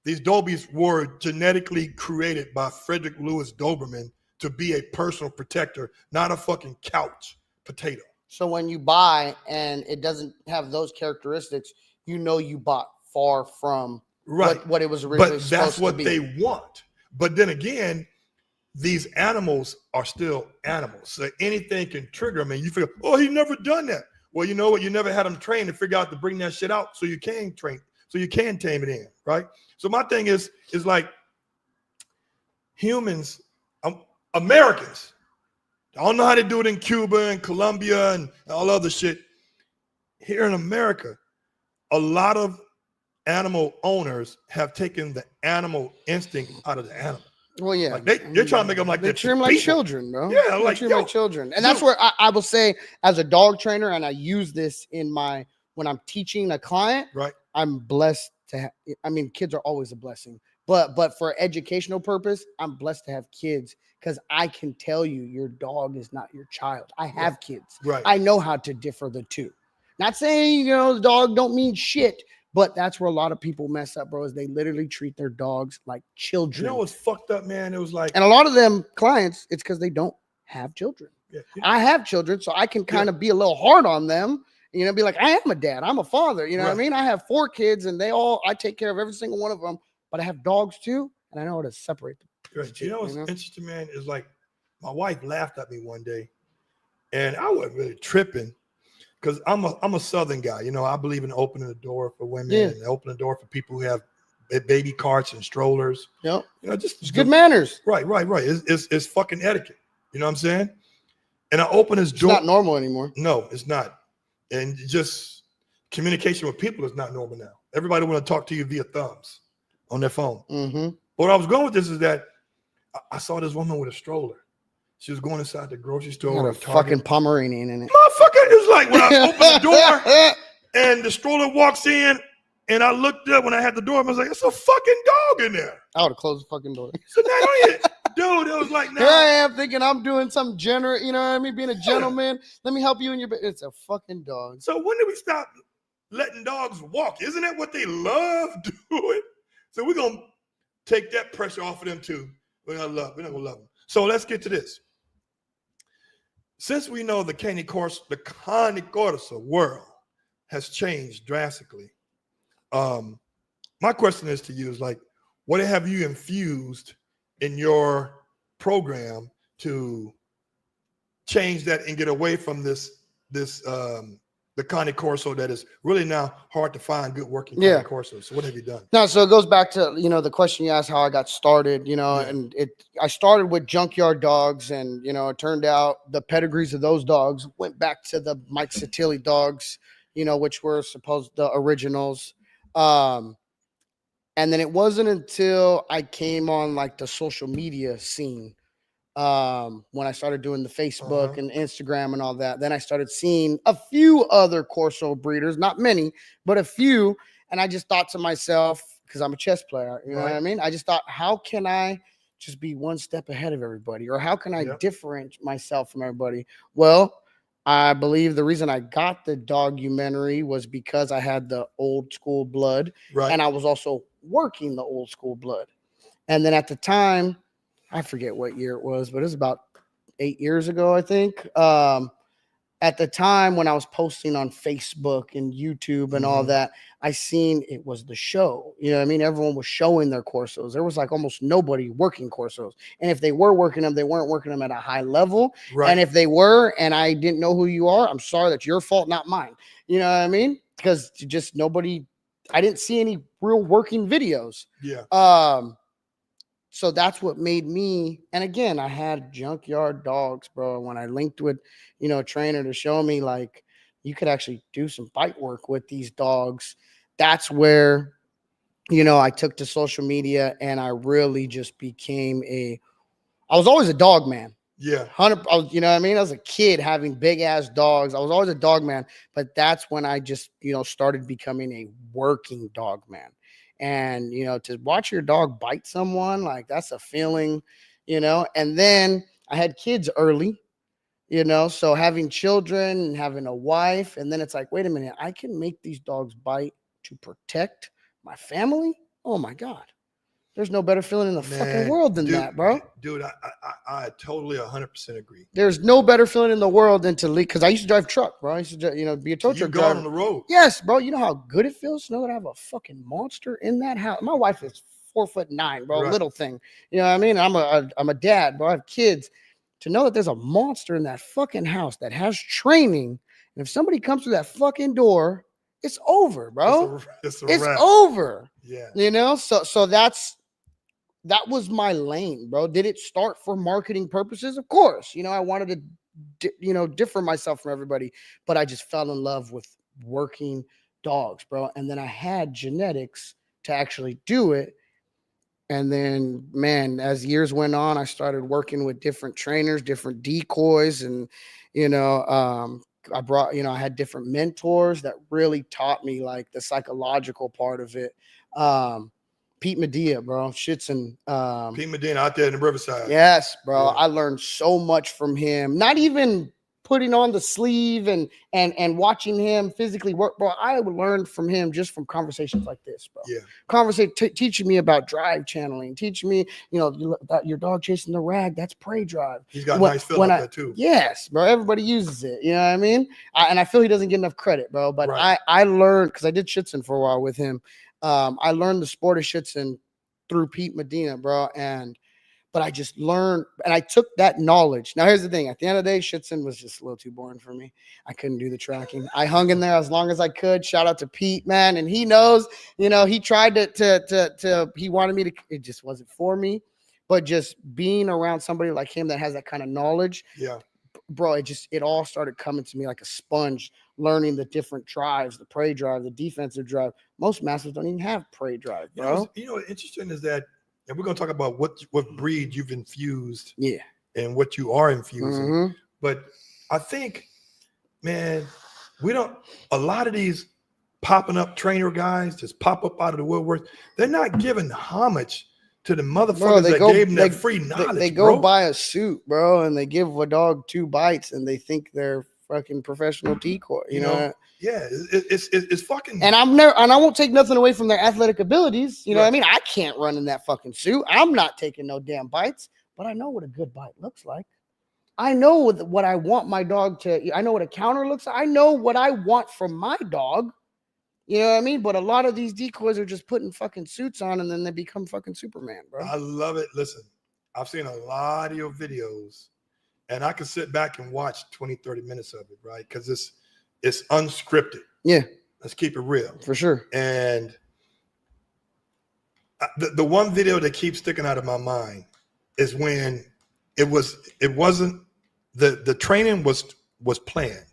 these Dobies were genetically created by Frederick Louis Doberman to be a personal protector, not a fucking couch potato. So when you buy and it doesn't have those characteristics, you know you bought far from what it was originally supposed to be. But that's what they want. But then again, these animals are still animals. So anything can trigger them. And you feel, oh, he never done that. Well, you know what? You never had them trained to figure out to bring that shit out so you can train, so you can tame it in, right? So my thing is like humans, Americans, I don't know how they do it in Cuba and Colombia and all other shit. Here in America, a lot of animal owners have taken the animal instinct out of the animal. Well, yeah, like they're trying to make them like they treat them like children, bro. Yeah, they treat them like children, and that's where I will say, as a dog trainer, and I use this when I'm teaching a client. Right, I'm blessed to have. I mean, kids are always a blessing, but for educational purpose, I'm blessed to have kids because I can tell you your dog is not your child. I have kids. Right, I know how to differ the two. Not saying the dog don't mean shit. But that's where a lot of people mess up, bro, is they literally treat their dogs like children. You know what's fucked up, man? It was like... And a lot of them clients, it's because they don't have children. Yeah. I have children, so I can kind of be a little hard on them, be like, I am a dad. I'm a father. You know what I mean? I have 4 kids, and I take care of every single one of them. But I have dogs, too, and I know how to separate them. Right. You know what's interesting, man, is like my wife laughed at me one day, and I wasn't really tripping. Because I'm a Southern guy, I believe in opening the door for women and opening the door for people who have baby carts and strollers. Yep. Just good manners. Right. It's fucking etiquette. You know what I'm saying? And I open his door. It's not normal anymore. No, it's not. And just communication with people is not normal now. Everybody want to talk to you via thumbs on their phone. Mm-hmm. But where I was going with this is that I saw this woman with a stroller. She was going inside the grocery store. Got a fucking Pomeranian in it. Motherfucker, it was like when I opened the door and the stroller walks in, and I looked up when I had the door, I was like, "It's a fucking dog in there." I would have closed the fucking door. So now, dude, it was like, here I am thinking I'm doing something generous, you know what I mean? Being a gentleman. Let me help you in your bed. It's a fucking dog. So when did we stop letting dogs walk? Isn't that what they love doing? So we're gonna take that pressure off of them too. We're not gonna love them. So let's get to this. Since we know the Cane Corso world has changed drastically, my question is to you is like, what have you infused in your program to change that and get away from the Cane Corso that is really now hard to find good working Cane Corso? So what have you done? No, so it goes back to, the question you asked, how I got started, and I started with junkyard dogs, and, it turned out the pedigrees of those dogs went back to the Mike Satilli dogs, which were the originals. And then it wasn't until I came on like the social media scene, when I started doing the Facebook and Instagram and all that, then I started seeing a few other Corso breeders, not many, but a few. And I just thought to myself, because I'm a chess player, you know what I mean? I just thought, how can I just be one step ahead of everybody? Or how can I differentiate myself from everybody? Well, I believe the reason I got the documentary was because I had the old school blood, and I was also working the old school blood. And then at the time, I forget what year it was, but it was about 8 years ago, I think. At the time when I was posting on Facebook and YouTube and all that, I seen it was the show. You know what I mean? Everyone was showing their Corsos. There was like almost nobody working Corsos. And if they were working them, they weren't working them at a high level. And if they were, and I didn't know who you are, I'm sorry, that's your fault, not mine. You know what I mean? Because just nobody, I didn't see any real working videos. So that's what made me, and again, I had junkyard dogs, bro. When I linked with, a trainer to show me like you could actually do some bite work with these dogs, that's where, I took to social media, and I really just became I was always a dog man. 100. I was, you know what I mean? I was a kid having big ass dogs. I was always a dog man, but that's when I just, started becoming a working dog man. And, to watch your dog bite someone, like that's a feeling, and then I had kids early, so having children and having a wife, and then it's like, wait a minute, I can make these dogs bite to protect my family. Oh my God. There's no better feeling in the fucking world than that, bro. Dude, I totally 100% agree. There's no better feeling in the world than to leave, because I used to drive truck, bro. I used to, be a tow truck driver. On the road. Yes, bro. You know how good it feels to know that I have a fucking monster in that house. My wife is 4'9", bro, little thing. You know what I mean? I'm a dad, bro. I have kids. To know that there's a monster in that fucking house that has training, and if somebody comes through that fucking door, it's over, bro. It's over. Yeah. So that was my lane, bro. Did it start for marketing purposes? Of course. I wanted to, differ myself from everybody, but I just fell in love with working dogs, bro. And then I had genetics to actually do it. And then, man, as years went on, I started working with different trainers, different decoys, and, I brought, I had different mentors that really taught me like the psychological part of it. Pete Medea, bro. Schützen. Pete Medea out there in the Riverside. Yes, bro. Yeah. I learned so much from him. Not even putting on the sleeve and watching him physically work, bro. I learned from him just from conversations like this, bro. Yeah. Teaching me about drive channeling, teaching me, that your dog chasing the rag, that's prey drive. He's got a nice feel like that too. Yes, bro. Everybody uses it. You know what I mean? And I feel he doesn't get enough credit, bro. But I learned, because I did Schützen for a while with him. I learned the sport of Schützen through Pete Medea, bro. But I just learned, and I took that knowledge. Now, here's the thing. At the end of the day, Schützen was just a little too boring for me. I couldn't do the tracking. I hung in there as long as I could. Shout out to Pete, man. And he knows, he tried he wanted me to, it just wasn't for me. But just being around somebody like him that has that kind of knowledge. Yeah. Bro, it all started coming to me like a sponge, learning the different drives, the prey drive, the defensive drive. Most masters don't even have prey drive, bro. What's interesting is that, and we're going to talk about what breed you've infused, and what you are infusing. But I think, man, a lot of these popping up trainer guys just pop up out of the woodwork. They're not giving homage to the motherfuckers that gave them that free knowledge. They go buy a suit, bro, and they give a dog 2 bites, and they think they're fucking professional decoy. You know? Yeah, it's fucking. And I won't take nothing away from their athletic abilities. You know what I mean? I can't run in that fucking suit. I'm not taking no damn bites, but I know what a good bite looks like. I know what I want my dog to. I know what a counter looks like. I know what I want from my dog. You know what I mean? But a lot of these decoys are just putting fucking suits on and then they become fucking Superman, bro. I love it. Listen, I've seen a lot of your videos and I can sit back and watch 20, 30 minutes of it, right? Because it's unscripted. Yeah. Let's keep it real. For sure. And the one video that keeps sticking out of my mind is when it wasn't the training was planned,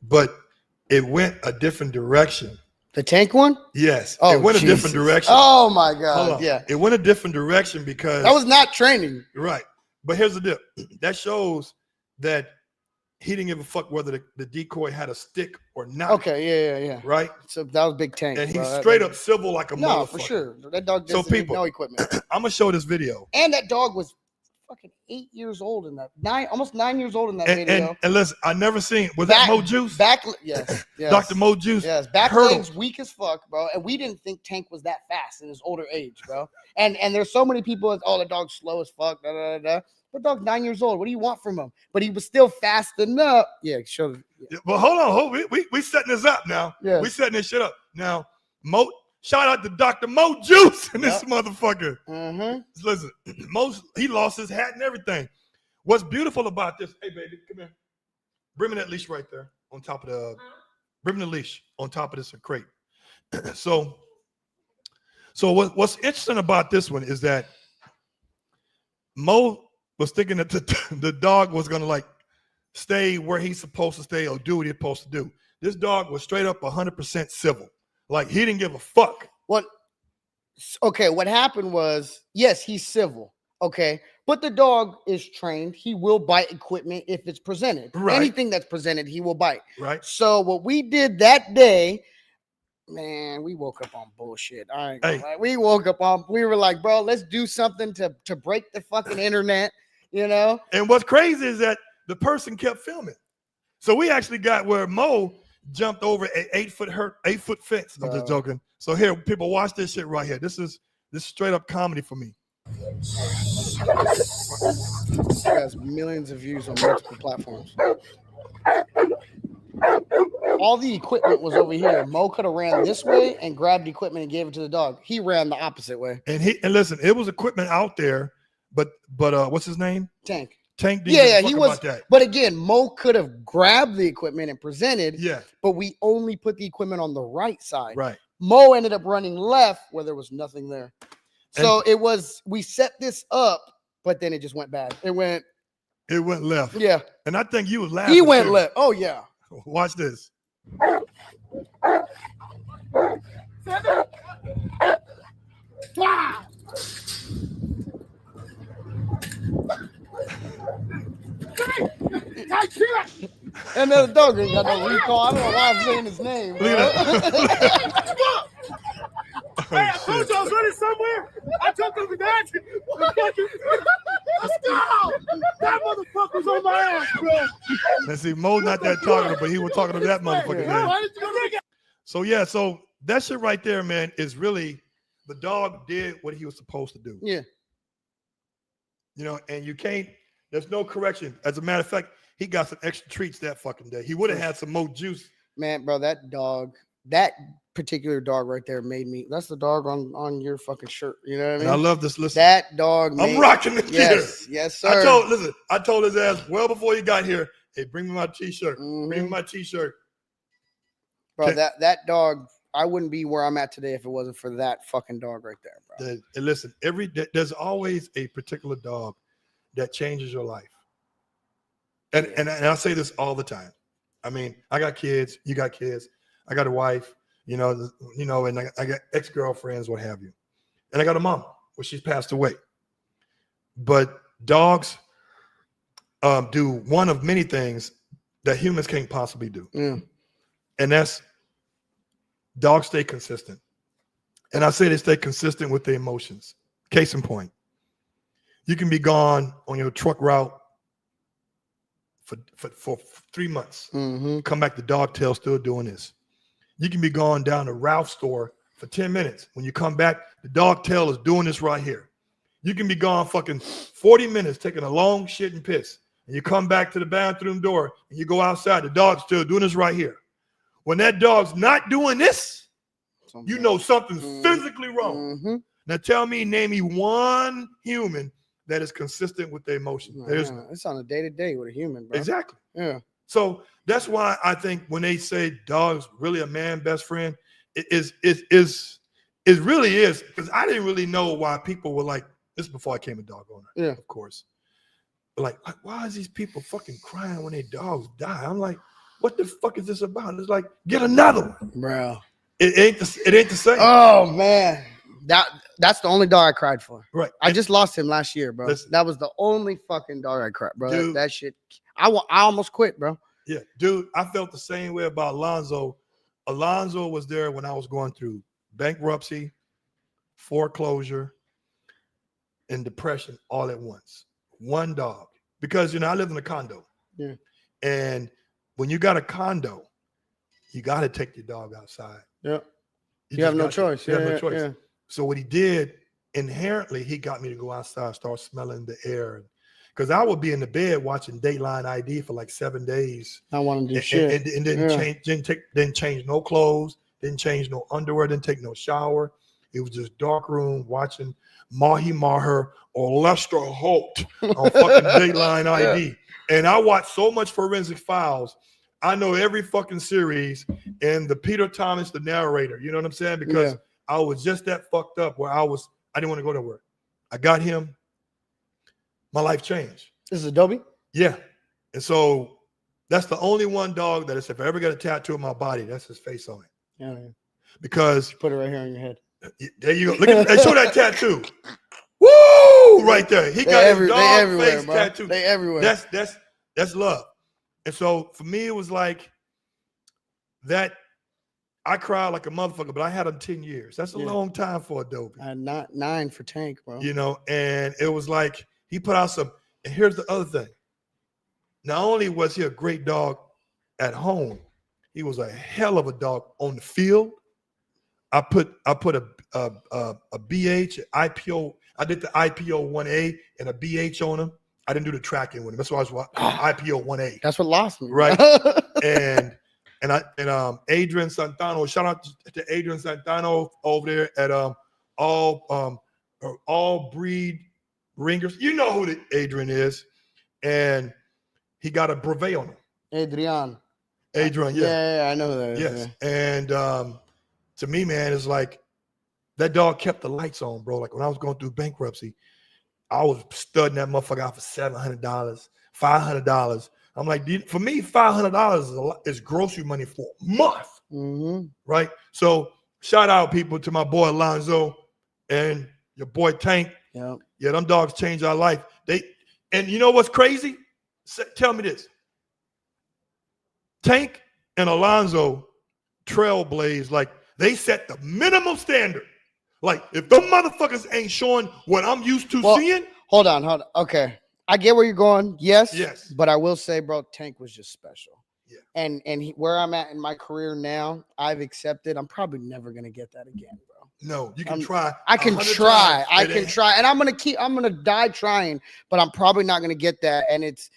but it went a different direction. The tank one? Yes. Oh, it went Jesus. a different direction. Oh my God. Yeah. It went a different direction because that was not training. Right. But here's the deal. That shows that he didn't give a fuck whether the decoy had a stick or not. Okay, yeah. Right? So that was big tank. And he's straight up civil like a motherfucker. No, for sure. That dog doesn't need no equipment. I'm gonna show this video. And that dog was fucking 8 years old in that. Almost 9 years old in that video. And listen, I never seen that Mo Juice? Yes. Dr. Mo Juice. Yes, back legs weak as fuck, bro. And we didn't think Tank was that fast in his older age, bro. And there's so many people that, the dog's slow as fuck, But dog's 9 years old. What do you want from him? But he was still fast enough. Yeah, show. Yeah. Well, hold on. We setting this up now. Yeah. We setting this shit up. Now, shout out to Dr. Mo Juice and this motherfucker. Mm-hmm. Listen, he lost his hat and everything. What's beautiful about this? Hey, baby, come here. Bring me that leash right there on top of bring me the leash on top of this crate. So what's interesting about this one is that Mo was thinking that the dog was going to like stay where he's supposed to stay or do what he's supposed to do. This dog was straight up 100% civil. Like he didn't give a fuck. What happened was, yes, he's civil. Okay. But the dog is trained. He will bite equipment if it's presented. Right. Anything that's presented, he will bite. Right. So what we did that day, man, we woke up on bullshit. I ain't gonna lie. We were like, bro, let's do something to break the fucking internet, And what's crazy is that the person kept filming. So we actually got where Mo jumped over an 8 foot fence. I'm just joking. So here, people watch this shit right here. This is straight up comedy for me. This has millions of views on multiple platforms. All the equipment was over here. Mo could have ran this way and grabbed the equipment and gave it to the dog. He ran the opposite way. And listen, it was equipment out there, but what's his name? Tank. Yeah, he was. But again, Mo could have grabbed the equipment and presented. Yeah. But we only put the equipment on the right side. Right. Mo ended up running left where there was nothing there. So we set this up, but then it just went bad. It went left. Yeah. And I think you was laughing. He went left. Oh yeah. Watch this. And then the dog ain't got no recall. I don't know why I'm saying his name. Look at that. Hey, I told you I was running somewhere. I jumped over that. That motherfucker's on my ass, bro. Let's see, Mo's not that talkative, but he was talking to that motherfucker. Why did you go get? So that shit right there, man, is really the dog did what he was supposed to do. Yeah. And you can't. There's no correction. As a matter of fact, he got some extra treats that fucking day. He would have had some more juice. Man, bro, that particular dog right there made me. That's the dog on your fucking shirt. You know what I mean? And I love this. Listen, that dog. I'm rocking this Yes, sir. I told his ass well before he got here. Hey, bring me my t-shirt. Mm-hmm. Bring me my t-shirt. Bro, that dog. I wouldn't be where I'm at today if it wasn't for that fucking dog right there, bro. And listen, there's always a particular dog that changes your life. And I say this all the time. I mean, I got kids, you got kids, I got a wife, and I got ex-girlfriends, what have you. And I got a mom, well, she's passed away. But dogs do one of many things that humans can't possibly do. Yeah. And that's dogs stay consistent. And I say they stay consistent with their emotions. Case in point, you can be gone on your truck route for 3 months. Mm-hmm. Come back, the dog tail still doing this. You can be gone down to Ralph's store for 10 minutes. When you come back, the dog tail is doing this right here. You can be gone fucking 40 minutes taking a long shit and piss. And you come back to the bathroom door and you go outside, the dog's still doing this right here. When that dog's not doing this, them. You know something's physically wrong. Mm-hmm. Now name me one human that is consistent with their emotions. It's on a day-to-day with a human, bro. Exactly. Yeah. So that's why I think when they say dog's really a man best friend, it really is, because I didn't really know why people were like, this is before I came a dog owner. Yeah. Of course. Like, why is these people fucking crying when their dogs die? I'm like, what the fuck is this about? It's like, get another one. Bro. It ain't the same. Oh man. That's the only dog I cried for. Right. I just lost him last year, bro. Listen, that was the only fucking dog I cried, bro. Dude, that shit. I almost quit, bro. Yeah, dude, I felt the same way about Alonzo. Alonzo was there when I was going through bankruptcy, foreclosure, and depression all at once. One dog. Because, I live in a condo. Yeah. And when you got a condo, you got to take your dog outside. Yeah. You have no choice. You have no choice. Yeah. So what he did, inherently, he got me to go outside, start smelling the air. Because I would be in the bed watching Dateline ID for like 7 days. I want to do shit. And didn't change no clothes, didn't change no underwear, didn't take no shower. It was just dark room watching Mahi Maher or Lester Holt on fucking Dateline ID. And I watched so much Forensic Files. I know every fucking series, and the Peter Thomas, the narrator, you know what I'm saying? Because I was just that fucked up where I didn't want to go nowhere. I got him. My life changed. This is Adobe? Yeah. And so that's the only one dog that if I ever got a tattoo on my body, that's his face on it. Yeah. Because put it right here on your head. There you go. Look at show that tattoo. Woo! Right there. He got his dog face tattoo. They everywhere. That's love. And so for me, it was like that. I cried like a motherfucker, but I had him 10 years. That's a long time for Adobe. Not 9 for Tank, bro. And it was like he put out some. And here's the other thing. Not only was he a great dog at home, he was a hell of a dog on the field. I put a BH, IPO. I did the IPO 1A and a BH on him. I didn't do the tracking with him. That's why I was IPO 1A. That's what lost me, right? and Adrian Santano. Shout out to Adrian Santano over there at all breed ringers. You know who the Adrian is, and he got a brevet on him. Adrian, yeah, I know who that is. Yes, and to me, man, it's like that dog kept the lights on, bro. Like when I was going through bankruptcy, I was studying that motherfucker out for $700, $500. I'm like, for me, $500 is grocery money for a month, right? So shout out, people, to my boy Alonzo and your boy Tank. Yeah, them dogs changed our life. And you know what's crazy? Tell me this. Tank and Alonzo trailblazed, like they set the minimum standard. Like if them motherfuckers ain't showing what I'm used to seeing. Hold on. Okay. I get where you're going. Yes. But I will say, bro, Tank was just special. Yeah. And where I'm at in my career now, I've accepted. I'm probably never gonna get that again, bro. No, you can try. I can try. I can try. And I'm gonna die trying, but I'm probably not gonna get that. And it's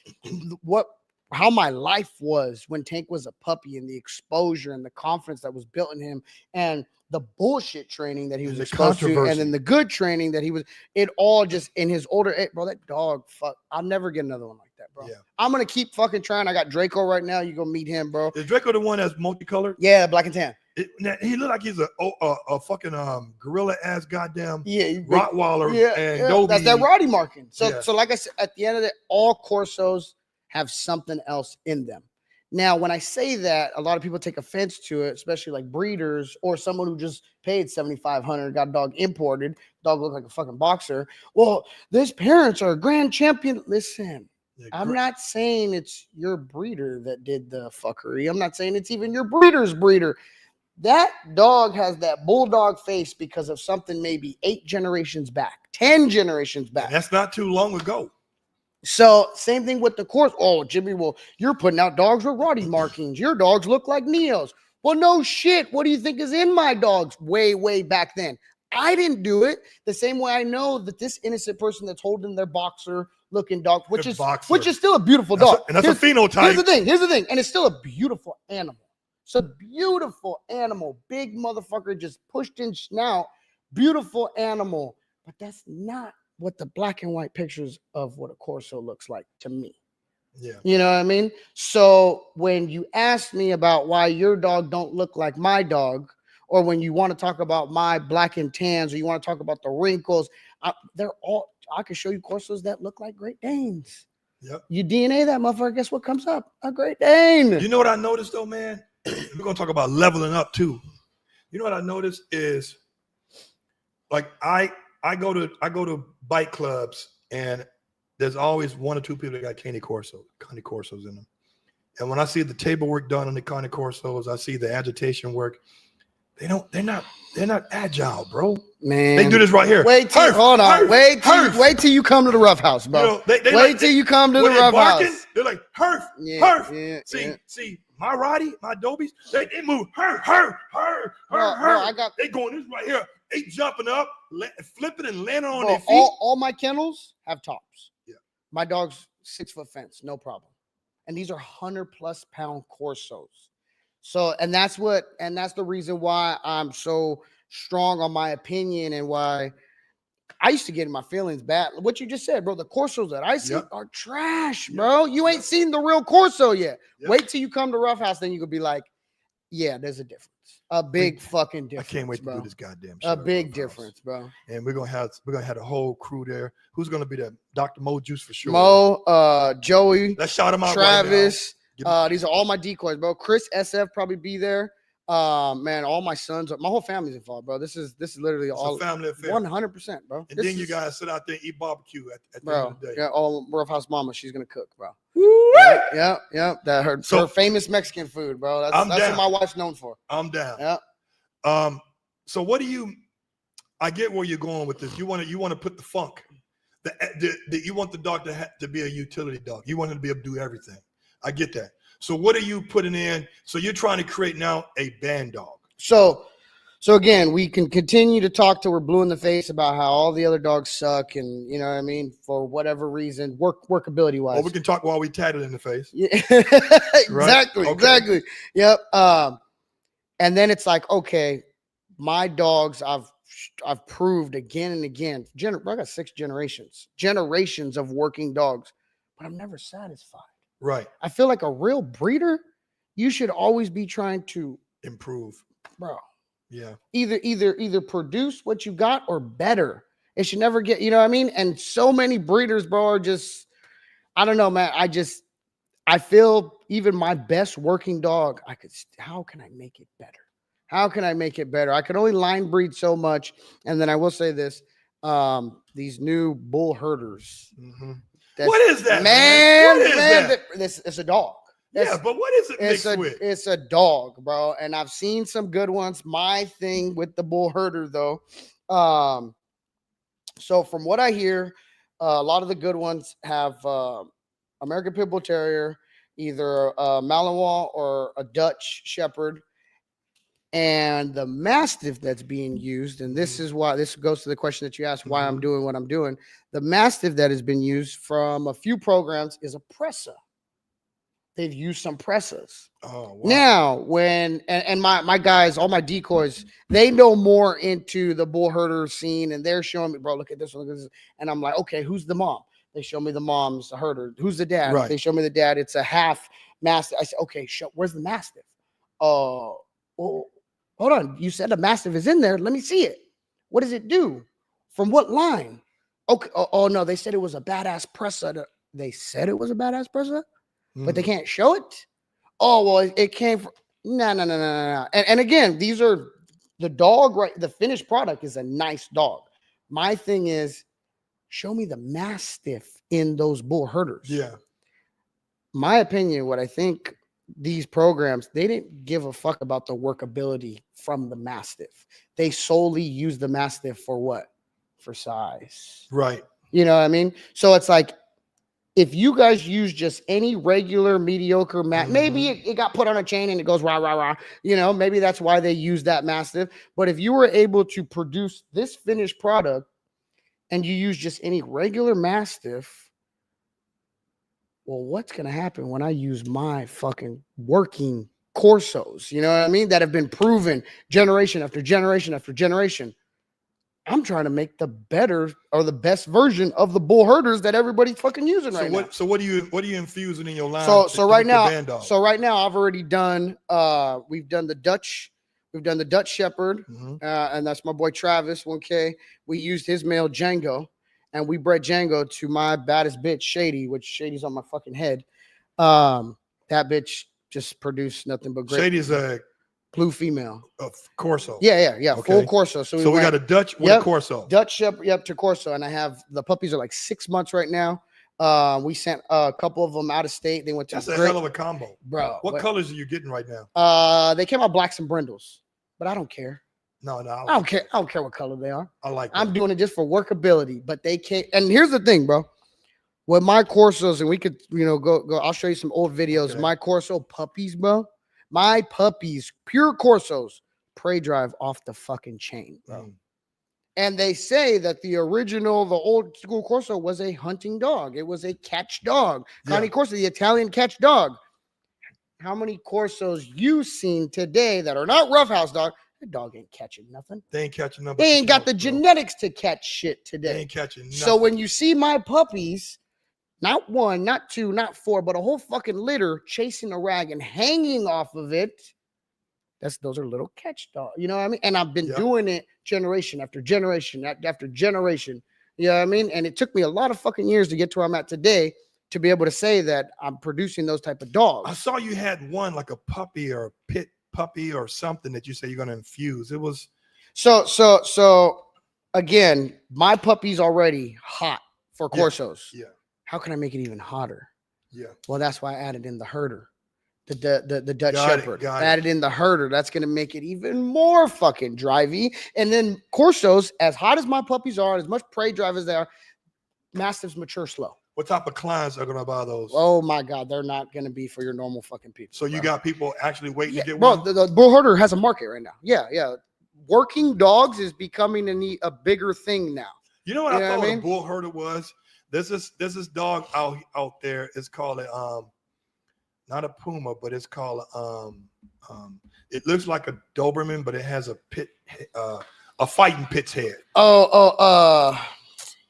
how my life was when Tank was a puppy, and the exposure and the confidence that was built in him, and the bullshit training that he was exposed to, and then the good training that he was, it all just in his older age, bro. That dog, fuck, I'll never get another one like that, bro. Yeah. I'm gonna keep fucking trying. I got Draco right now. You go meet him, bro. Is Draco the one that's multicolored? Yeah, black and tan. He looked like he's a fucking gorilla ass goddamn Rottweiler. Yeah, Dobie. That's that Roddy marking. So like I said, at the end of it, all Corsos have something else in them. Now, when I say that, a lot of people take offense to it, especially like breeders or someone who just paid $7,500, got a dog imported, dog looked like a fucking boxer. Well, these parents are a grand champion. Listen, I'm not saying it's your breeder that did the fuckery. I'm not saying it's even your breeder's breeder. That dog has that bulldog face because of something maybe 8 generations back, 10 generations back. And that's not too long ago. So same thing with the course. Oh, Jimmy, well, you're putting out dogs with Roddy markings. Your dogs look like Neos. Well, no shit. What do you think is in my dogs way, way back then? I didn't do it. The same way I know that this innocent person that's holding their boxer looking dog, which is still a beautiful dog. And that's a phenotype. Here's the thing. And it's still a beautiful animal. It's a beautiful animal, big motherfucker, just pushed in snout, beautiful animal. But that's not what the black and white pictures of what a Corso looks like to me. Yeah. You know what I mean? So when you ask me about why your dog don't look like my dog, or when you want to talk about my black and tans, or you want to talk about the wrinkles, I can show you Corsos that look like Great Danes. Yep. You DNA that motherfucker, guess what comes up? A Great Dane. You know what I noticed though, man? We're gonna talk about leveling up too. You know what I noticed is, like, I go to bike clubs, and there's always one or two people that got Cane Corsos in them. And when I see the table work done on the Cane Corsos, I see the agitation work. They're not agile, bro. Man, they do this right here. Wait till you come to the Ruff House, bro. You know, wait till you come to the Ruff House. They're like, Herf, Yeah, Herf. yeah, See, my Roddy, my Dobies, they move, Herf. They going this right here. They jumping up, flipping and landing on their feet. All my kennels have tops. Yeah. My dog's 6-foot fence, no problem. And these are 100+ pound Corsos. So, and that's the reason why I'm so strong on my opinion, and why I used to get in my feelings bad. What you just said, bro, the Corsos that I see are trash, bro. You ain't seen the real Corso yet. Wait till you come to Ruff House, then you could be like, yeah, there's a difference. A big fucking difference. I can't wait bro. to do this goddamn show. A big difference, bro. And we're gonna have a whole crew there. Who's gonna be there? Dr. Mo Juice for sure. Mo, Joey, let's shout him out. Travis. Right these are all my decoys, bro. Chris SF probably be there. Man, all my sons, my whole family's involved, bro. This is literally all family affair. 100%, bro. And then you guys sit out there and eat barbecue at the end of the day. Yeah, all Ruff House mama, she's gonna cook, bro. Yeah. That her famous Mexican food, bro. That's what my wife's known for. I'm down. Yeah. So what do you? I get where you're going with this. You want to put the funk. You want the dog to be a utility dog. You want him to be able to do everything. I get that. So what are you putting in? So you're trying to create now a band dog. So again, we can continue to talk till we're blue in the face about how all the other dogs suck, and you know what I mean, for whatever reason, workability wise. Or we can talk while we tatted in the face. Yeah. Right? Exactly. Yep. And then it's like, okay, my dogs, I've proved again and again. I got 6 generations of working dogs, but I'm never satisfied. Right. I feel like a real breeder, you should always be trying to improve, bro. Yeah. Either produce what you got or better. It should never get, you know what I mean? And so many breeders, bro, are just, I don't know, man. I feel even my best working dog, how can I make it better? How can I make it better? I can only line breed so much. And then I will say this, these new bull herders. Mm-hmm. What is that, man? What is that? It's a dog. But what is it mixed with? It's a dog, bro. And I've seen some good ones. My thing with the bull herder, though. So from what I hear, a lot of the good ones have American Pit Bull Terrier, either a Malinois or a Dutch Shepherd. And the Mastiff that's being used, and this is why this goes to the question that you asked, why I'm doing what I'm doing. The Mastiff that has been used from a few programs is a Pressa. They've used some Pressas. Oh, wow. Now, when and my guys, all my decoys, they know more into the bull herder scene, and they're showing me, bro, look at this one, look at this. And I'm like, okay, who's the mom? They show me the mom's the herder. Who's the dad? Right. They show me the dad. It's a half Mastiff. I said, okay, where's the Mastiff? Well, hold on. You said a Mastiff is in there. Let me see it. What does it do? From what line? Okay. Oh no, they said it was a badass Pressa. They said it was a badass Pressa, but they can't show it. Oh, well, it came from no. And again, these are the dog, right? The finished product is a nice dog. My thing is, show me the Mastiff in those bull herders. Yeah. My opinion, what I think these programs, they didn't give a fuck about the workability from the Mastiff. They solely use the Mastiff for what? For size. Right. You know what I mean? So it's like, if you guys use just any regular mediocre maybe it got put on a chain and it goes rah, rah, rah. You know, maybe that's why they use that Mastiff. But if you were able to produce this finished product and you use just any regular Mastiff, well, what's going to happen when I use my fucking working Corsos, you know what I mean, that have been proven generation after generation after generation. I'm trying to make the better or the best version of the bull herders that everybody's fucking using right now. So what are you infusing in your line? So right now I've already done we've done the Dutch Shepherd, and that's my boy Travis 1K. We used his male Django, and we bred Django to my baddest bitch Shady, which Shady's on my fucking head. That bitch just produced nothing but great. Shady's a blue female. Corso. Yeah. Okay. Full Corso. So we got a Dutch with a Corso. Dutch Shepherd, to Corso. And I have the puppies are like 6 months right now. We sent a couple of them out of state. They went to That's a hell of a combo. Bro. What colors are you getting right now? They came out blacks and brindles, but I don't care. No. I don't care. I don't care what color they are. I like that. I'm doing it just for workability, but they can't. And here's the thing, bro. With my Corsos, and we could, go. I'll show you some old videos. Okay. My Corso puppies, bro. My puppies, pure Corsos, prey drive off the fucking chain, bro. And they say that the old school Corso was a hunting dog. It was a catch dog. Cane Corso, the Italian catch dog. How many Corsos you seen today that are not roughhouse dog? The dog ain't catching nothing. They ain't catching nothing. They ain't got the genetics to catch shit today. They ain't catching nothing. So when you see my puppies, not one, not two, not four, but a whole fucking litter chasing a rag and hanging off of it, those are little catch dogs. You know what I mean? And I've been doing it generation after generation after generation. You know what I mean? And it took me a lot of fucking years to get to where I'm at today to be able to say that I'm producing those type of dogs. I saw you had one like a puppy or a pit puppy or something that you say you're going to infuse. It was so again, my puppy's already hot for Corsos. Yeah. How can I make it even hotter? Yeah. Well, that's why I added in the herder, the Dutch Shepherd. Added in the herder. That's going to make it even more fucking drivey. And then Corsos, as hot as my puppies are, as much prey drive as they are, Mastiffs mature slow. What type of clients are going to buy those? Oh my God, they're not going to be for your normal fucking people. So you got people actually waiting to get one? Bro, the bull herder has a market right now. Yeah. Working dogs is becoming a bigger thing now. You know what I thought a bull herder was? There's this dog out there. It's called not a puma, but it's called it looks like a Doberman, but it has a fighting pit's head.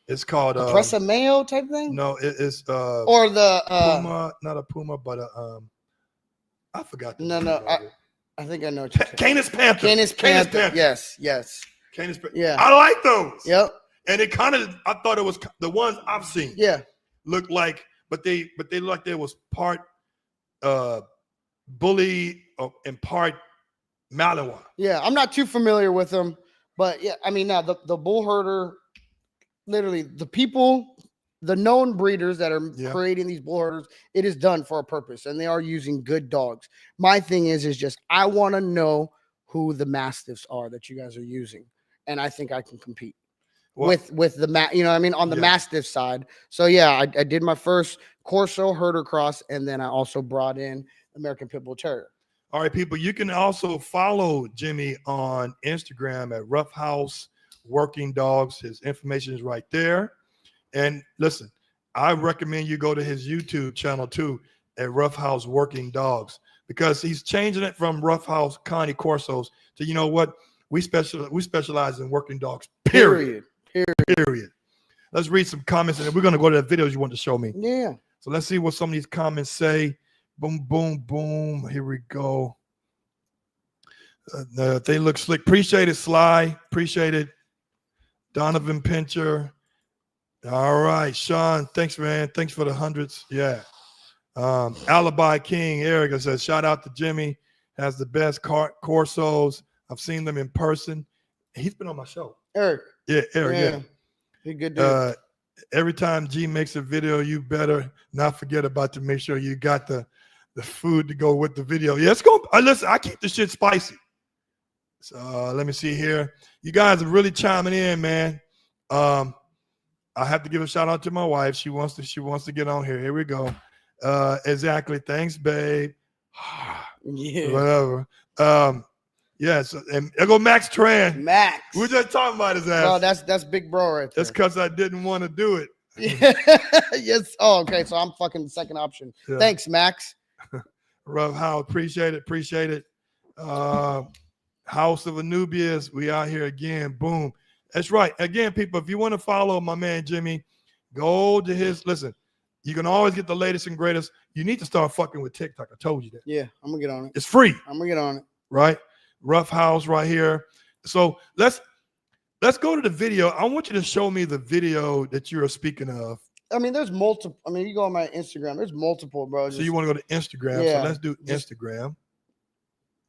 It's called a Presa Mayo type thing. No, it's or the puma, not a puma, but I forgot. I think I know. Canis Panther. Canis Panther. Yes. Canis Panther. Yeah, I like those. Yep. And it kind of, I thought it was the ones I've seen. Yeah. Looked like, but they looked like there was part bully and part Malinois. Yeah, I'm not too familiar with them, but yeah, I mean, now the bull herder, literally the people, the known breeders that are creating these bull herders, it is done for a purpose, and they are using good dogs. My thing is just I want to know who the Mastiffs are that you guys are using, and I think I can compete. With the you know what I mean, on the Mastiff side. So yeah, I did my first Corso herder cross, and then I also brought in American Pit Bull Terrier. All right, people, you can also follow Jimmy on Instagram at Ruff House Working Dogs. His information is right there. And listen, I recommend you go to his YouTube channel too at Ruff House Working Dogs, because he's changing it from Ruff House Cane Corsos to, you know what, we specialize in working dogs. Period. Let's read some comments, and then we're going to go to the videos you want to show me. Yeah. So let's see what some of these comments say. Boom, boom, boom. Here we go. They look slick. Appreciate it, Sly. Appreciate it. Donovan Pincher. All right, Sean. Thanks, man. Thanks for the hundreds. Yeah. Alibi King. Erica says, shout out to Jimmy. Has the best Corsos. I've seen them in person. He's been on my show. Eric. Yeah, Eric. Yeah. You're good dude. Every time G makes a video, you better not forget about to make sure you got the food to go with the video. Yeah, it's going. Listen, I keep the shit spicy. So let me see here. You guys are really chiming in, man. I have to give a shout out to my wife. She wants to get on here. Here we go. Exactly. Thanks, babe. Yeah. Whatever. Yes, and there go Max Tran. Max. We're just talking about his ass. Bro, that's big bro right there. That's because I didn't want to do it. Yes. Oh, okay. So I'm fucking the second option. Yeah. Thanks, Max. Ruff House, appreciate it. House of Anubius, we out here again. Boom. That's right. Again, people, if you want to follow my man Jimmy, go to his. Listen, you can always get the latest and greatest. You need to start fucking with TikTok. I told you that. Yeah, I'm gonna get on it. It's free. I'm gonna get on it. Right. Ruff House right here. So let's go to the video. I want you to show me the video that you're speaking of. I mean, there's multiple. I mean, you go on my Instagram. There's multiple, bro. So you want to go to Instagram? Yeah, so let's do Instagram.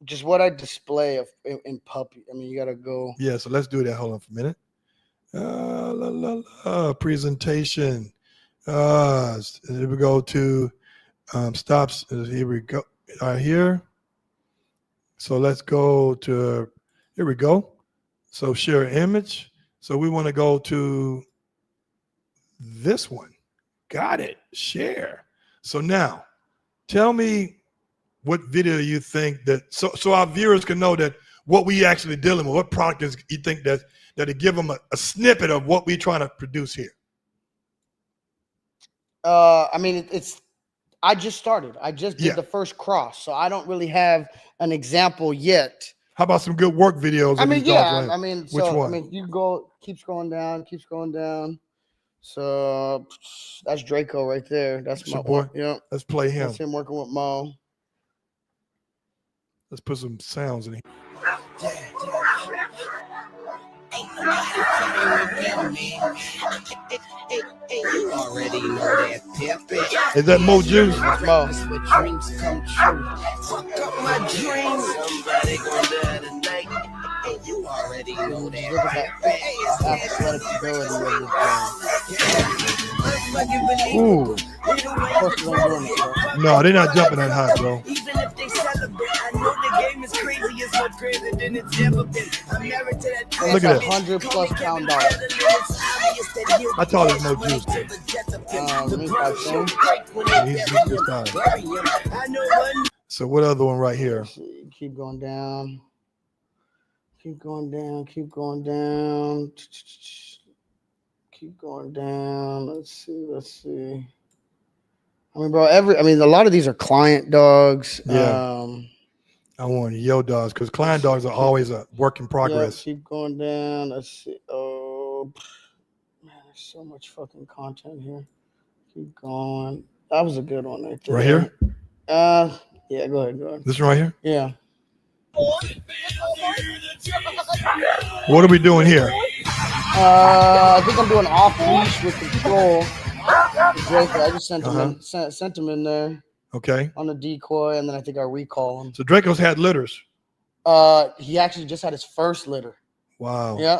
Just what I display in puppy. I mean, you gotta go. Yeah. So let's do that. Hold on for a minute. Presentation. Here we go to stops. Here we go. Here. So let's go to. Here we go. So share image. So we want to go to this one. Got it. Share. So now tell me what video you think that so our viewers can know that what we actually dealing with, what product is you think that it give them a snippet of what we trying to produce here. I mean, I just started. I just did the first cross, so I don't really have an example yet. How about some good work videos? I mean, yeah. Right? I mean, which one? I mean, you go, keeps going down. So that's Draco right there. That's my boy. Yeah. Let's play him. That's him working with Mo. Let's put some sounds in here. Is that Mo Juice? Mo. You already know that. Look at that athletic ability of this guy. Ooh. Of course we're doing it, bro. No, they're not jumping that high, bro. Even if they celebrate, I know the game is crazy. It's much crazier than it's ever been. I'm married to that. Look at that. 100+ pound dog. I told him Mo Juice. He's this guy. So what other one right here? Keep going down. Keep going down. Let's see. I mean, bro, a lot of these are client dogs. Yeah. I want yo dogs because client dogs are always a work in progress. Yeah, keep going down. Let's see. Oh, man, there's so much fucking content here. Keep going. That was a good one right there. Right here? Yeah, go ahead. This one right here? Yeah. What are we doing here? I think I'm doing off leash with control. Draco. I just sent him in there. Okay. On the decoy, and then I think I recall him. So Draco's had litters. He actually just had his first litter. Wow. Yeah.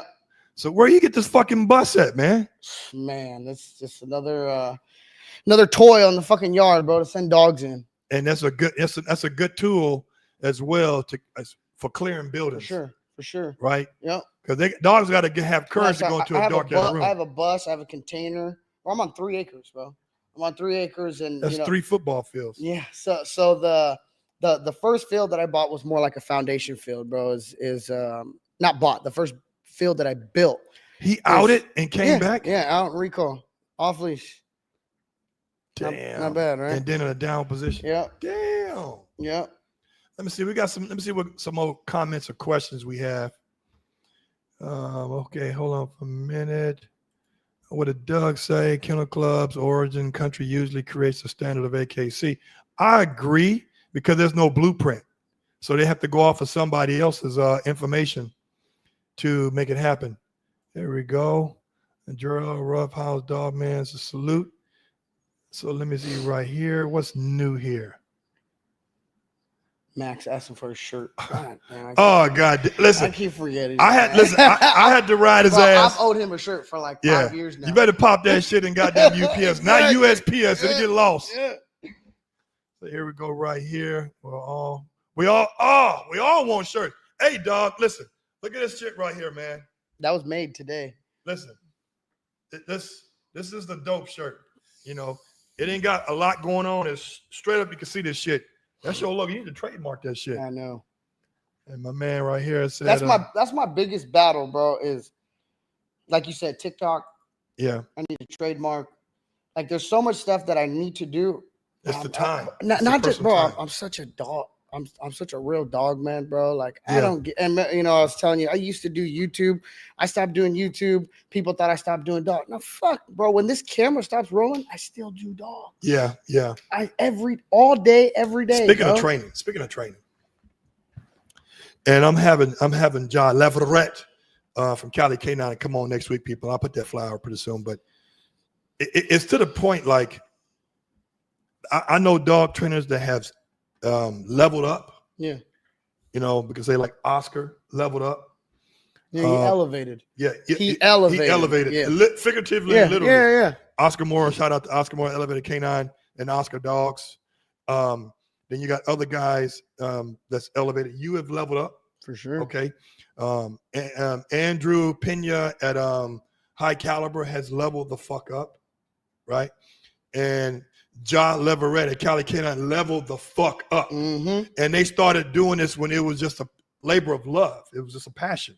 So where you get this fucking bus at, man? Man, that's just another toy on the fucking yard, bro, to send dogs in. And that's a good tool as well for clearing buildings. For sure. Right? Yeah. Because dogs got to have courage to go into a dark room. I have a bus. I have a container. Well, I'm on 3 acres, bro. I'm on 3 acres, and that's 3 football fields. Yeah. So the first field that I bought was more like a foundation field, bro. Is not bought. The first field that I built. He outed and came back. Yeah, out and recall, off leash. Damn. Not bad, right? And then in a down position. Yeah. Damn. Yeah. Let me see. Let me see what some more comments or questions we have. Okay, hold on for a minute. What did Doug say? Kennel Club's origin country usually creates a standard of AKC. I agree because there's no blueprint. So they have to go off of somebody else's information to make it happen. There we go. And Gerald Ruff House Dog Man's a salute. So let me see right here. What's new here? Max asking for a shirt. God, man, God! Listen, I keep forgetting. I had to ride his ass. I've owed him a shirt for like 5 years now. You better pop that shit in goddamn UPS, not USPS. It'll get lost. Yeah. So here we go, right here. We all want shirts. Hey, dog, listen. Look at this shit right here, man. That was made today. Listen, this is the dope shirt. You know, it ain't got a lot going on. It's straight up. You can see this shit. That's your logo. You need to trademark that shit. I know. And my man right here said, that's my biggest battle, bro. Is like you said, TikTok. Yeah. I need to trademark. Like, there's so much stuff that I need to do. It's the time. Not just, bro. Time. I'm such a dog. I'm such a real dog man, bro. Like Yeah. I don't get, and you know, I was telling you, I used to do YouTube. I stopped doing YouTube. People thought I stopped doing dog. No, fuck, bro. When this camera stops rolling, I still do dog. Yeah. All day, every day. Speaking of training, and I'm having John Leverett from Cali K9 come on next week, people. I'll put that flyer pretty soon, but it's to the point. Like I know dog trainers that have leveled up. Yeah. You know, because they like Oscar leveled up. Yeah, he elevated. Yeah. He elevated. Yeah. Figuratively and literally. Yeah. Oscar Moore, shout out to Oscar Moore, Elevated K9 and Oscar Dogs. Then you got other guys that's elevated. You have leveled up. For sure. Okay. Andrew Pena at High Caliber has leveled the fuck up. Right. And John Leverett at Cali K9 leveled the fuck up. Mm-hmm. And they started doing this when it was just a labor of love. It was just a passion.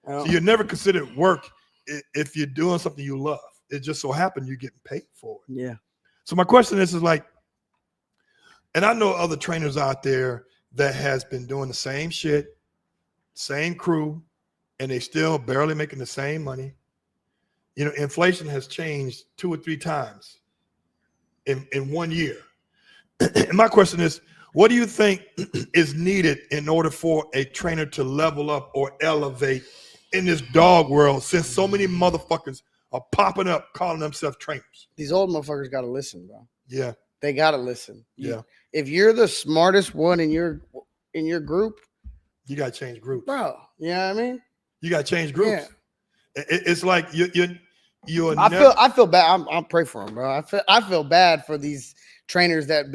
Oh. So you never consider it work if you're doing something you love. It just so happened you're getting paid for it. Yeah. So my question is like, and I know other trainers out there that has been doing the same shit, same crew, and they still barely making the same money. You know, inflation has changed 2 or 3 times in 1 year. And my question is, what do you think is needed in order for a trainer to level up or elevate in this dog world, since so many motherfuckers are popping up calling themselves trainers? These old motherfuckers got to listen, bro. Yeah. They got to listen. Yeah. If you're the smartest one in your group, you got to change groups. Bro, you know what I mean? You got to change groups. Yeah. It's like you're I feel bad. I'll pray for them, bro. I feel bad for these trainers that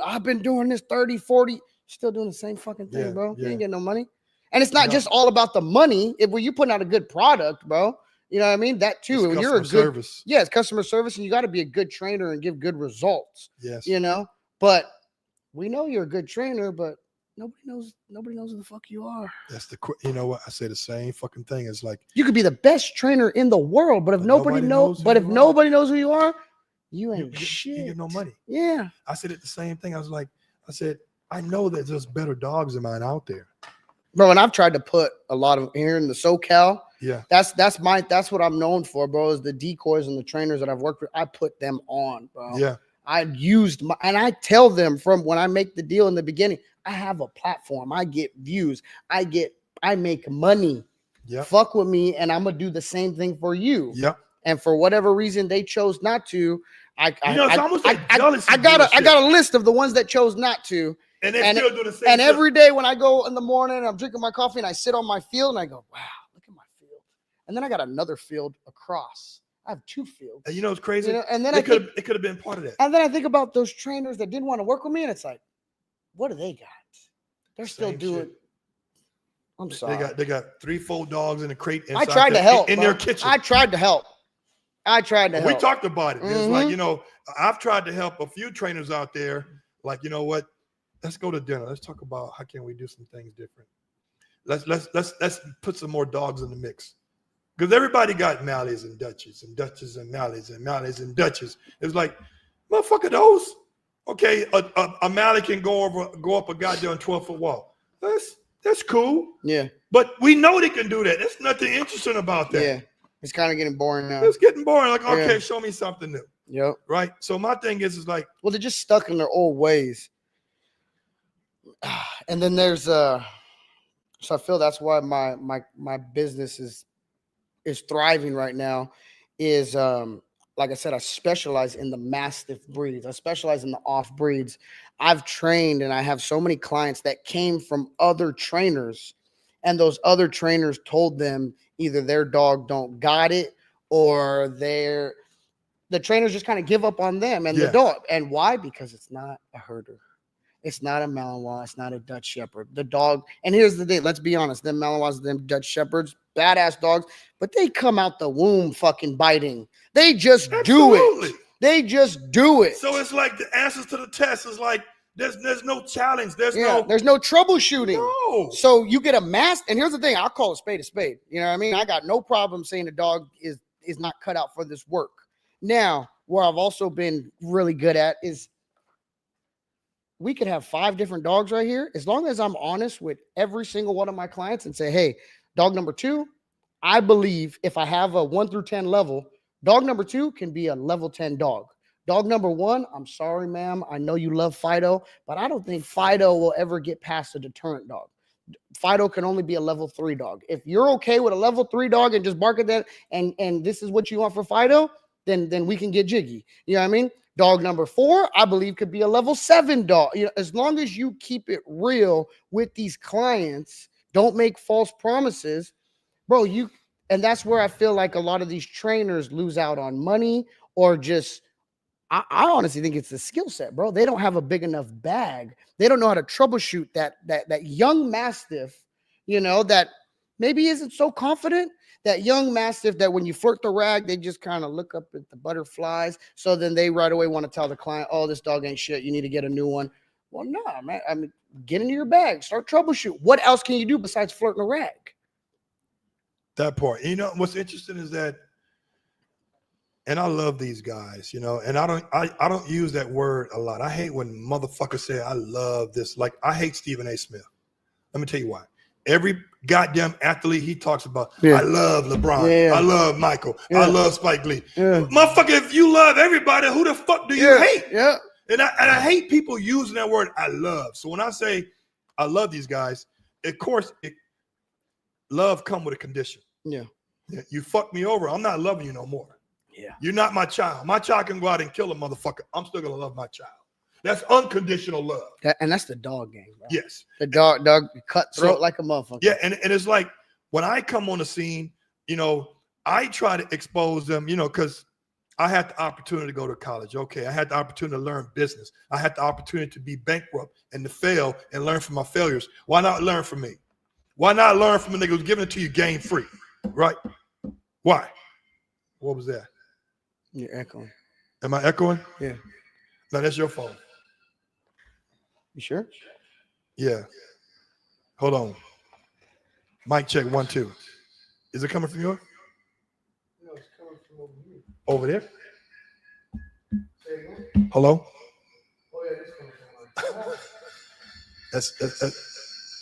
I've been doing this 30, 40, still doing the same fucking thing, bro. You ain't getting no money. And it's not just all about the money. When you're putting out a good product, bro, you know what I mean? That too. When you're a good service. Yeah, it's customer service, and you got to be a good trainer and give good results. Yes. You know, but we know you're a good trainer, but nobody knows who the fuck you are. That's you know what? I say the same fucking thing. It's like you could be the best trainer in the world, but if nobody knows who you are, you ain't shit. You get no money. Yeah. I said it the same thing. I said, I know that there's better dogs than mine out there. Bro, and I've tried to put a lot of here in the SoCal. Yeah. That's what I'm known for, bro, is the decoys and the trainers that I've worked with. I put them on, bro. Yeah. And I tell them from when I make the deal in the beginning, I have a platform. I get views. I make money. Yeah. Fuck with me, and I'm gonna do the same thing for you. Yeah. And for whatever reason they chose not to, I got a list of the ones that chose not to. And they still do the same. And every day when I go in the morning, I'm drinking my coffee and I sit on my field and I go, wow, look at my field. And then I got another field across. I have 2 fields. And you know what's crazy? You know, and then it could have been part of that. And then I think about those trainers that didn't want to work with me, and it's like, what do they got? They're still doing. Shit. I'm sorry. They got 3-4 dogs in a crate. I tried to help in their kitchen. I tried to help. We talked about it. Mm-hmm. It's like, you know, I've tried to help a few trainers out there. Like, you know what? Let's go to dinner. Let's talk about how can we do some things different. Let's put some more dogs in the mix. Because everybody got Malleys and Dutches and Dutches and Malleys and Malleys and Dutches. It's like, motherfucker, those. Okay, a Malley can go up a goddamn 12-foot wall. That's cool. Yeah. But we know they can do that. There's nothing interesting about that. Yeah. It's kind of getting boring now. It's getting boring. Like, okay, show me something new. Yep. Right? So my thing is like, well, they're just stuck in their old ways. And then there's so I feel that's why my business is thriving right now is like I said, I specialize in the Mastiff breeds. I specialize in the off breeds. I've trained and I have so many clients that came from other trainers, and those other trainers told them either their dog don't got it or the trainers just kind of give up on them and the dog. And why? Because it's not a herder. It's not a Malinois. It's not a Dutch Shepherd. The dog, and here's the thing. Let's be honest. Them Malinois, them Dutch Shepherds, badass dogs, but they come out the womb fucking biting. They just do it. They just do it. So it's like the answers to the test is like there's no challenge. There's no troubleshooting. No. So you get a mask, and here's the thing. I'll call a spade a spade. You know what I mean? I got no problem saying a dog is not cut out for this work. Now, where I've also been really good at is we could have 5 different dogs right here. As long as I'm honest with every single one of my clients and say, hey, dog number 2, I believe if I have a 1 through 10 level, dog number 2 can be a level 10 dog. Dog number 1, I'm sorry, ma'am. I know you love Fido, but I don't think Fido will ever get past a deterrent dog. Fido can only be a level 3 dog. If you're okay with a level 3 dog and just bark at that, and this is what you want for Fido, then we can get jiggy. You know what I mean? Dog number 4, I believe, could be a level 7 dog. You know, as long as you keep it real with these clients, don't make false promises, bro. And that's where I feel like a lot of these trainers lose out on money, or just, I honestly think it's the skill set, bro. They don't have a big enough bag. They don't know how to troubleshoot that young Mastiff, you know, that maybe isn't so confident. That young Mastiff that when you flirt the rag, they just kind of look up at the butterflies. So then they right away want to tell the client, oh, this dog ain't shit. You need to get a new one. Well, no, man. I mean, get into your bag. Start troubleshoot. What else can you do besides flirting a rag? That part. You know, what's interesting is that, and I love these guys, you know, and I don't use that word a lot. I hate when motherfuckers say, I love this. Like, I hate Stephen A. Smith. Let me tell you why. Every goddamn athlete he talks about, I love LeBron, I love Michael, I love Spike Lee. Motherfucker, if you love everybody, who the fuck do you hate? And I hate people using that word, I love. So when I say I love these guys, of course, love come with a condition. You fuck me over, I'm not loving you no more. You're not my child. My child can go out and kill a motherfucker. I'm still gonna love my child. That's unconditional love. And that's the dog game, bro. Yes. The dog cut throat like a motherfucker. Yeah, and it's like when I come on the scene, you know, I try to expose them, you know, because I had the opportunity to go to college. Okay, I had the opportunity to learn business. I had the opportunity to be bankrupt and to fail and learn from my failures. Why not learn from me? Why not learn from a nigga who's giving it to you game free, right? Why? What was that? You're echoing. Am I echoing? Yeah. No, that's your phone. You sure? Yeah. Hold on. Mic check 1 2. Is it coming from yours? No, it's coming from over here. Over there? Say it again. Hello? Oh yeah, it's coming from mine. Let's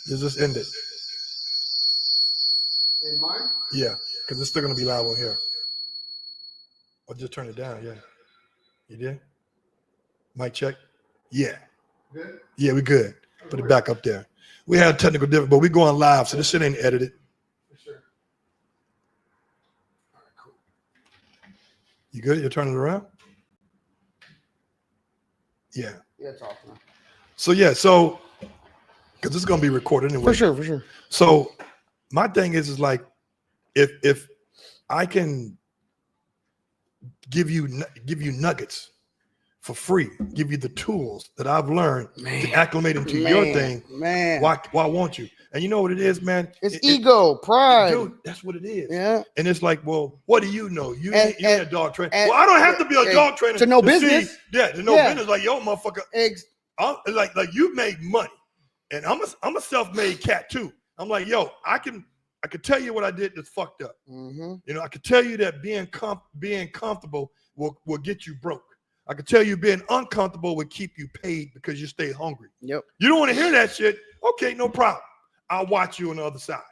just end it. In mine? Yeah, because it's still gonna be loud on here. Or just turn it down. Yeah. You did? Mic check. Yeah. Good? Yeah, we good. Put it back up there. We had a technical difficulty, but we going live, so this shit ain't edited. For sure. All right, cool. You good? You're turning it around? Yeah. Yeah, it's off now. So because this is gonna be recorded anyway. For sure. So my thing is like, if I can give you nuggets for free, give you the tools that I've learned to acclimate into your thing. Why won't you? And you know what it is, man? It's ego, pride. Dude, that's what it is. Yeah. And it's like, well, what do you know? You're a dog trainer. Well, I don't have to be a dog trainer to know business. To know business. Like, yo, motherfucker. Like you made money, and I'm a self-made cat too. I'm like, yo, I can tell you what I did that's fucked up. Mm-hmm. You know, I can tell you that being comfortable will get you broke. I can tell you being uncomfortable will keep you paid because you stay hungry. Yep. You don't want to hear that shit? Okay, no problem. I'll watch you on the other side,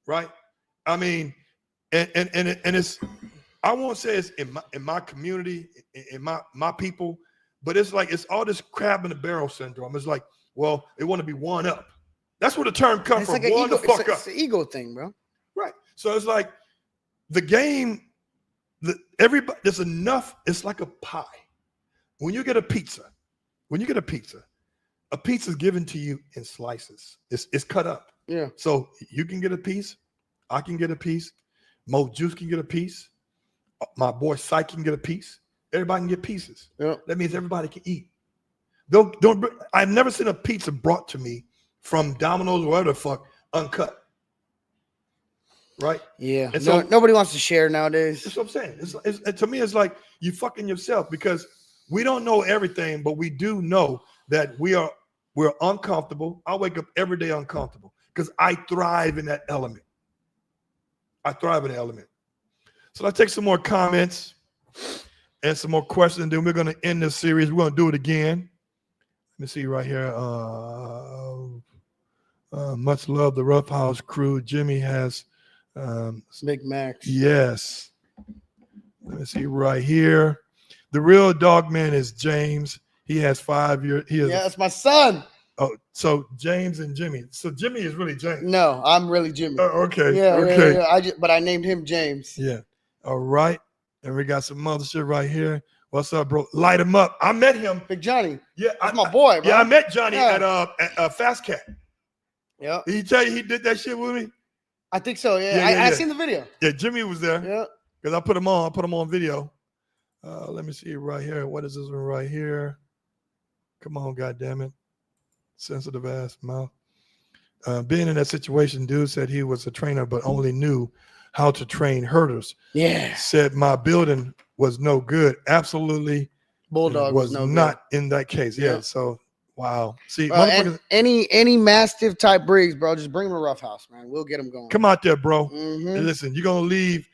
right? I mean, and it's, I won't say it's in my community, in my people, but it's like it's all this crab in the barrel syndrome. It's like, well, they want to be one up. That's where the term comes from. Like one the fuck up. It's an ego thing, bro. Right. So it's like the game. Everybody, there's enough. It's like a pie. When you get a pizza, a pizza is given to you in slices. It's cut up. Yeah. So you can get a piece. I can get a piece. Mo Juice can get a piece. My boy Syke can get a piece. Everybody can get pieces. Yeah. That means everybody can eat. I've never seen a pizza brought to me from Domino's or whatever the fuck uncut. Right? Yeah. And so nobody wants to share nowadays. That's what I'm saying. It's to me, it's like you fucking yourself, because we don't know everything, but we do know that we're uncomfortable. I wake up every day uncomfortable because I thrive in that element. So let's take some more comments and some more questions, and then we're going to end this series. We're going to do it again. me see right here. Much love the Ruff House crew. Jimmy has Big Max. Yes. Let me see right here. The real dog man is James. He has 5 years. That's my son. Oh, so James and Jimmy. So Jimmy is really James. No, I'm really Jimmy. Okay. Yeah, okay. Yeah. But I named him James. Yeah. All right. And we got some other shit right here. What's up, bro? Light him up. I met him. Big Johnny. Yeah, that's my boy, bro. Yeah, I met Johnny at Fast Cat. Yeah. Did he tell you he did that shit with me? I think so. Yeah. I seen the video. Yeah, Jimmy was there. Yeah. Because I put him on. I put him on video. Let me see right here. What is this one right here? Come on, goddammit. Sensitive ass mouth. Being in that situation, dude said he was a trainer, but only knew how to train herders. Yeah. Said my building was no good. Absolutely. Bulldog was no not good. in that case. Yeah. So wow. See, and any mastiff type breeds, bro, just bring them to Ruff House, man. We'll get them going. Come out there, bro. Mm-hmm. And listen, you're gonna leave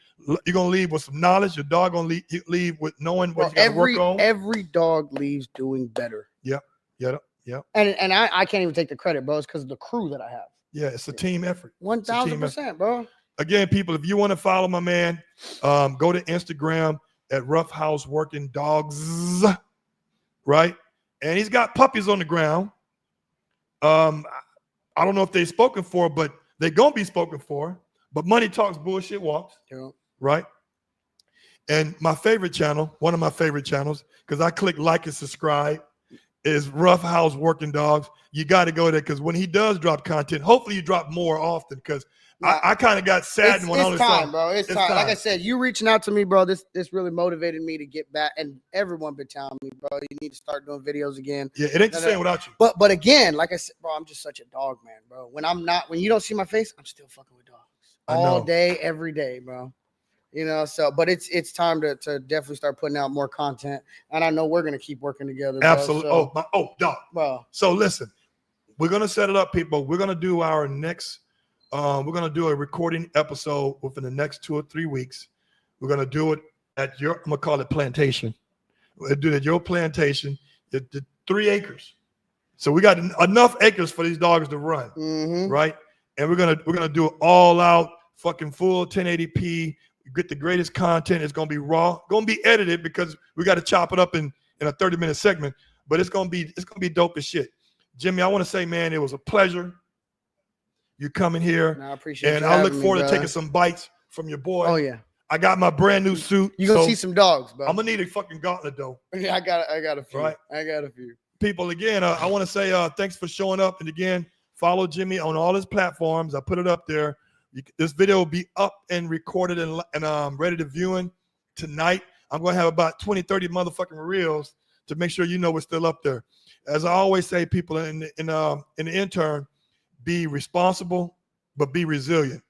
with some knowledge. Your dog gonna leave with knowing what you gotta work on. Every dog leaves doing better. Yep. And I can't even take the credit, bro. It's because of the crew that I have. Yeah, it's a team effort. 1000%, bro. Again, people, if you want to follow my man, go to Instagram at Ruff House Working Dogs, right? And he's got puppies on the ground. I don't know if they're spoken for, but they're gonna be spoken for. But money talks, bullshit walks, right? And my favorite channel, one of my favorite channels, because I click like and subscribe, is Ruff House Working Dogs. You got to go there because when he does drop content, hopefully you drop more often because I kind of got saddened when I was time, bro. It's time. Like I said, you reaching out to me, bro. This really motivated me to get back, and everyone been telling me, bro, you need to start doing videos again. Yeah, it ain't the same without you. But again, like I said, bro, I'm just such a dog man, bro. When you don't see my face, I'm still fucking with dogs all day, every day, bro. You know, so but it's time to definitely start putting out more content, and I know we're gonna keep working together. Absolutely. So, dog. Well, so listen, we're gonna set it up, people. We're gonna do our next. We're gonna do a recording episode within the next 2 or 3 weeks. We're gonna do it at your. I'm gonna call it plantation. We'll do it at your plantation. The 3 acres. So we got enough acres for these dogs to run, right? And we're gonna do it all out, fucking full 1080p. Get the greatest content. It's gonna be raw, gonna be edited because we got to chop it up in a 30-minute segment. But it's gonna be dope as shit. Jimmy, I want to say, man, it was a pleasure. You coming here, I appreciate and you I look forward to taking some bites from your boy. Oh yeah, I got my brand new suit. You gonna see some dogs, bro. I'm gonna need a fucking gauntlet though. Yeah, I got a few. Right, I got a few. People, again, I want to say thanks for showing up, and again, follow Jimmy on all his platforms. I put it up there. This video will be up and recorded and ready to viewing tonight. I'm going to have about 20, 30 motherfucking reels to make sure you know we're still up there. As I always say, people in the intern, be responsible, but be resilient.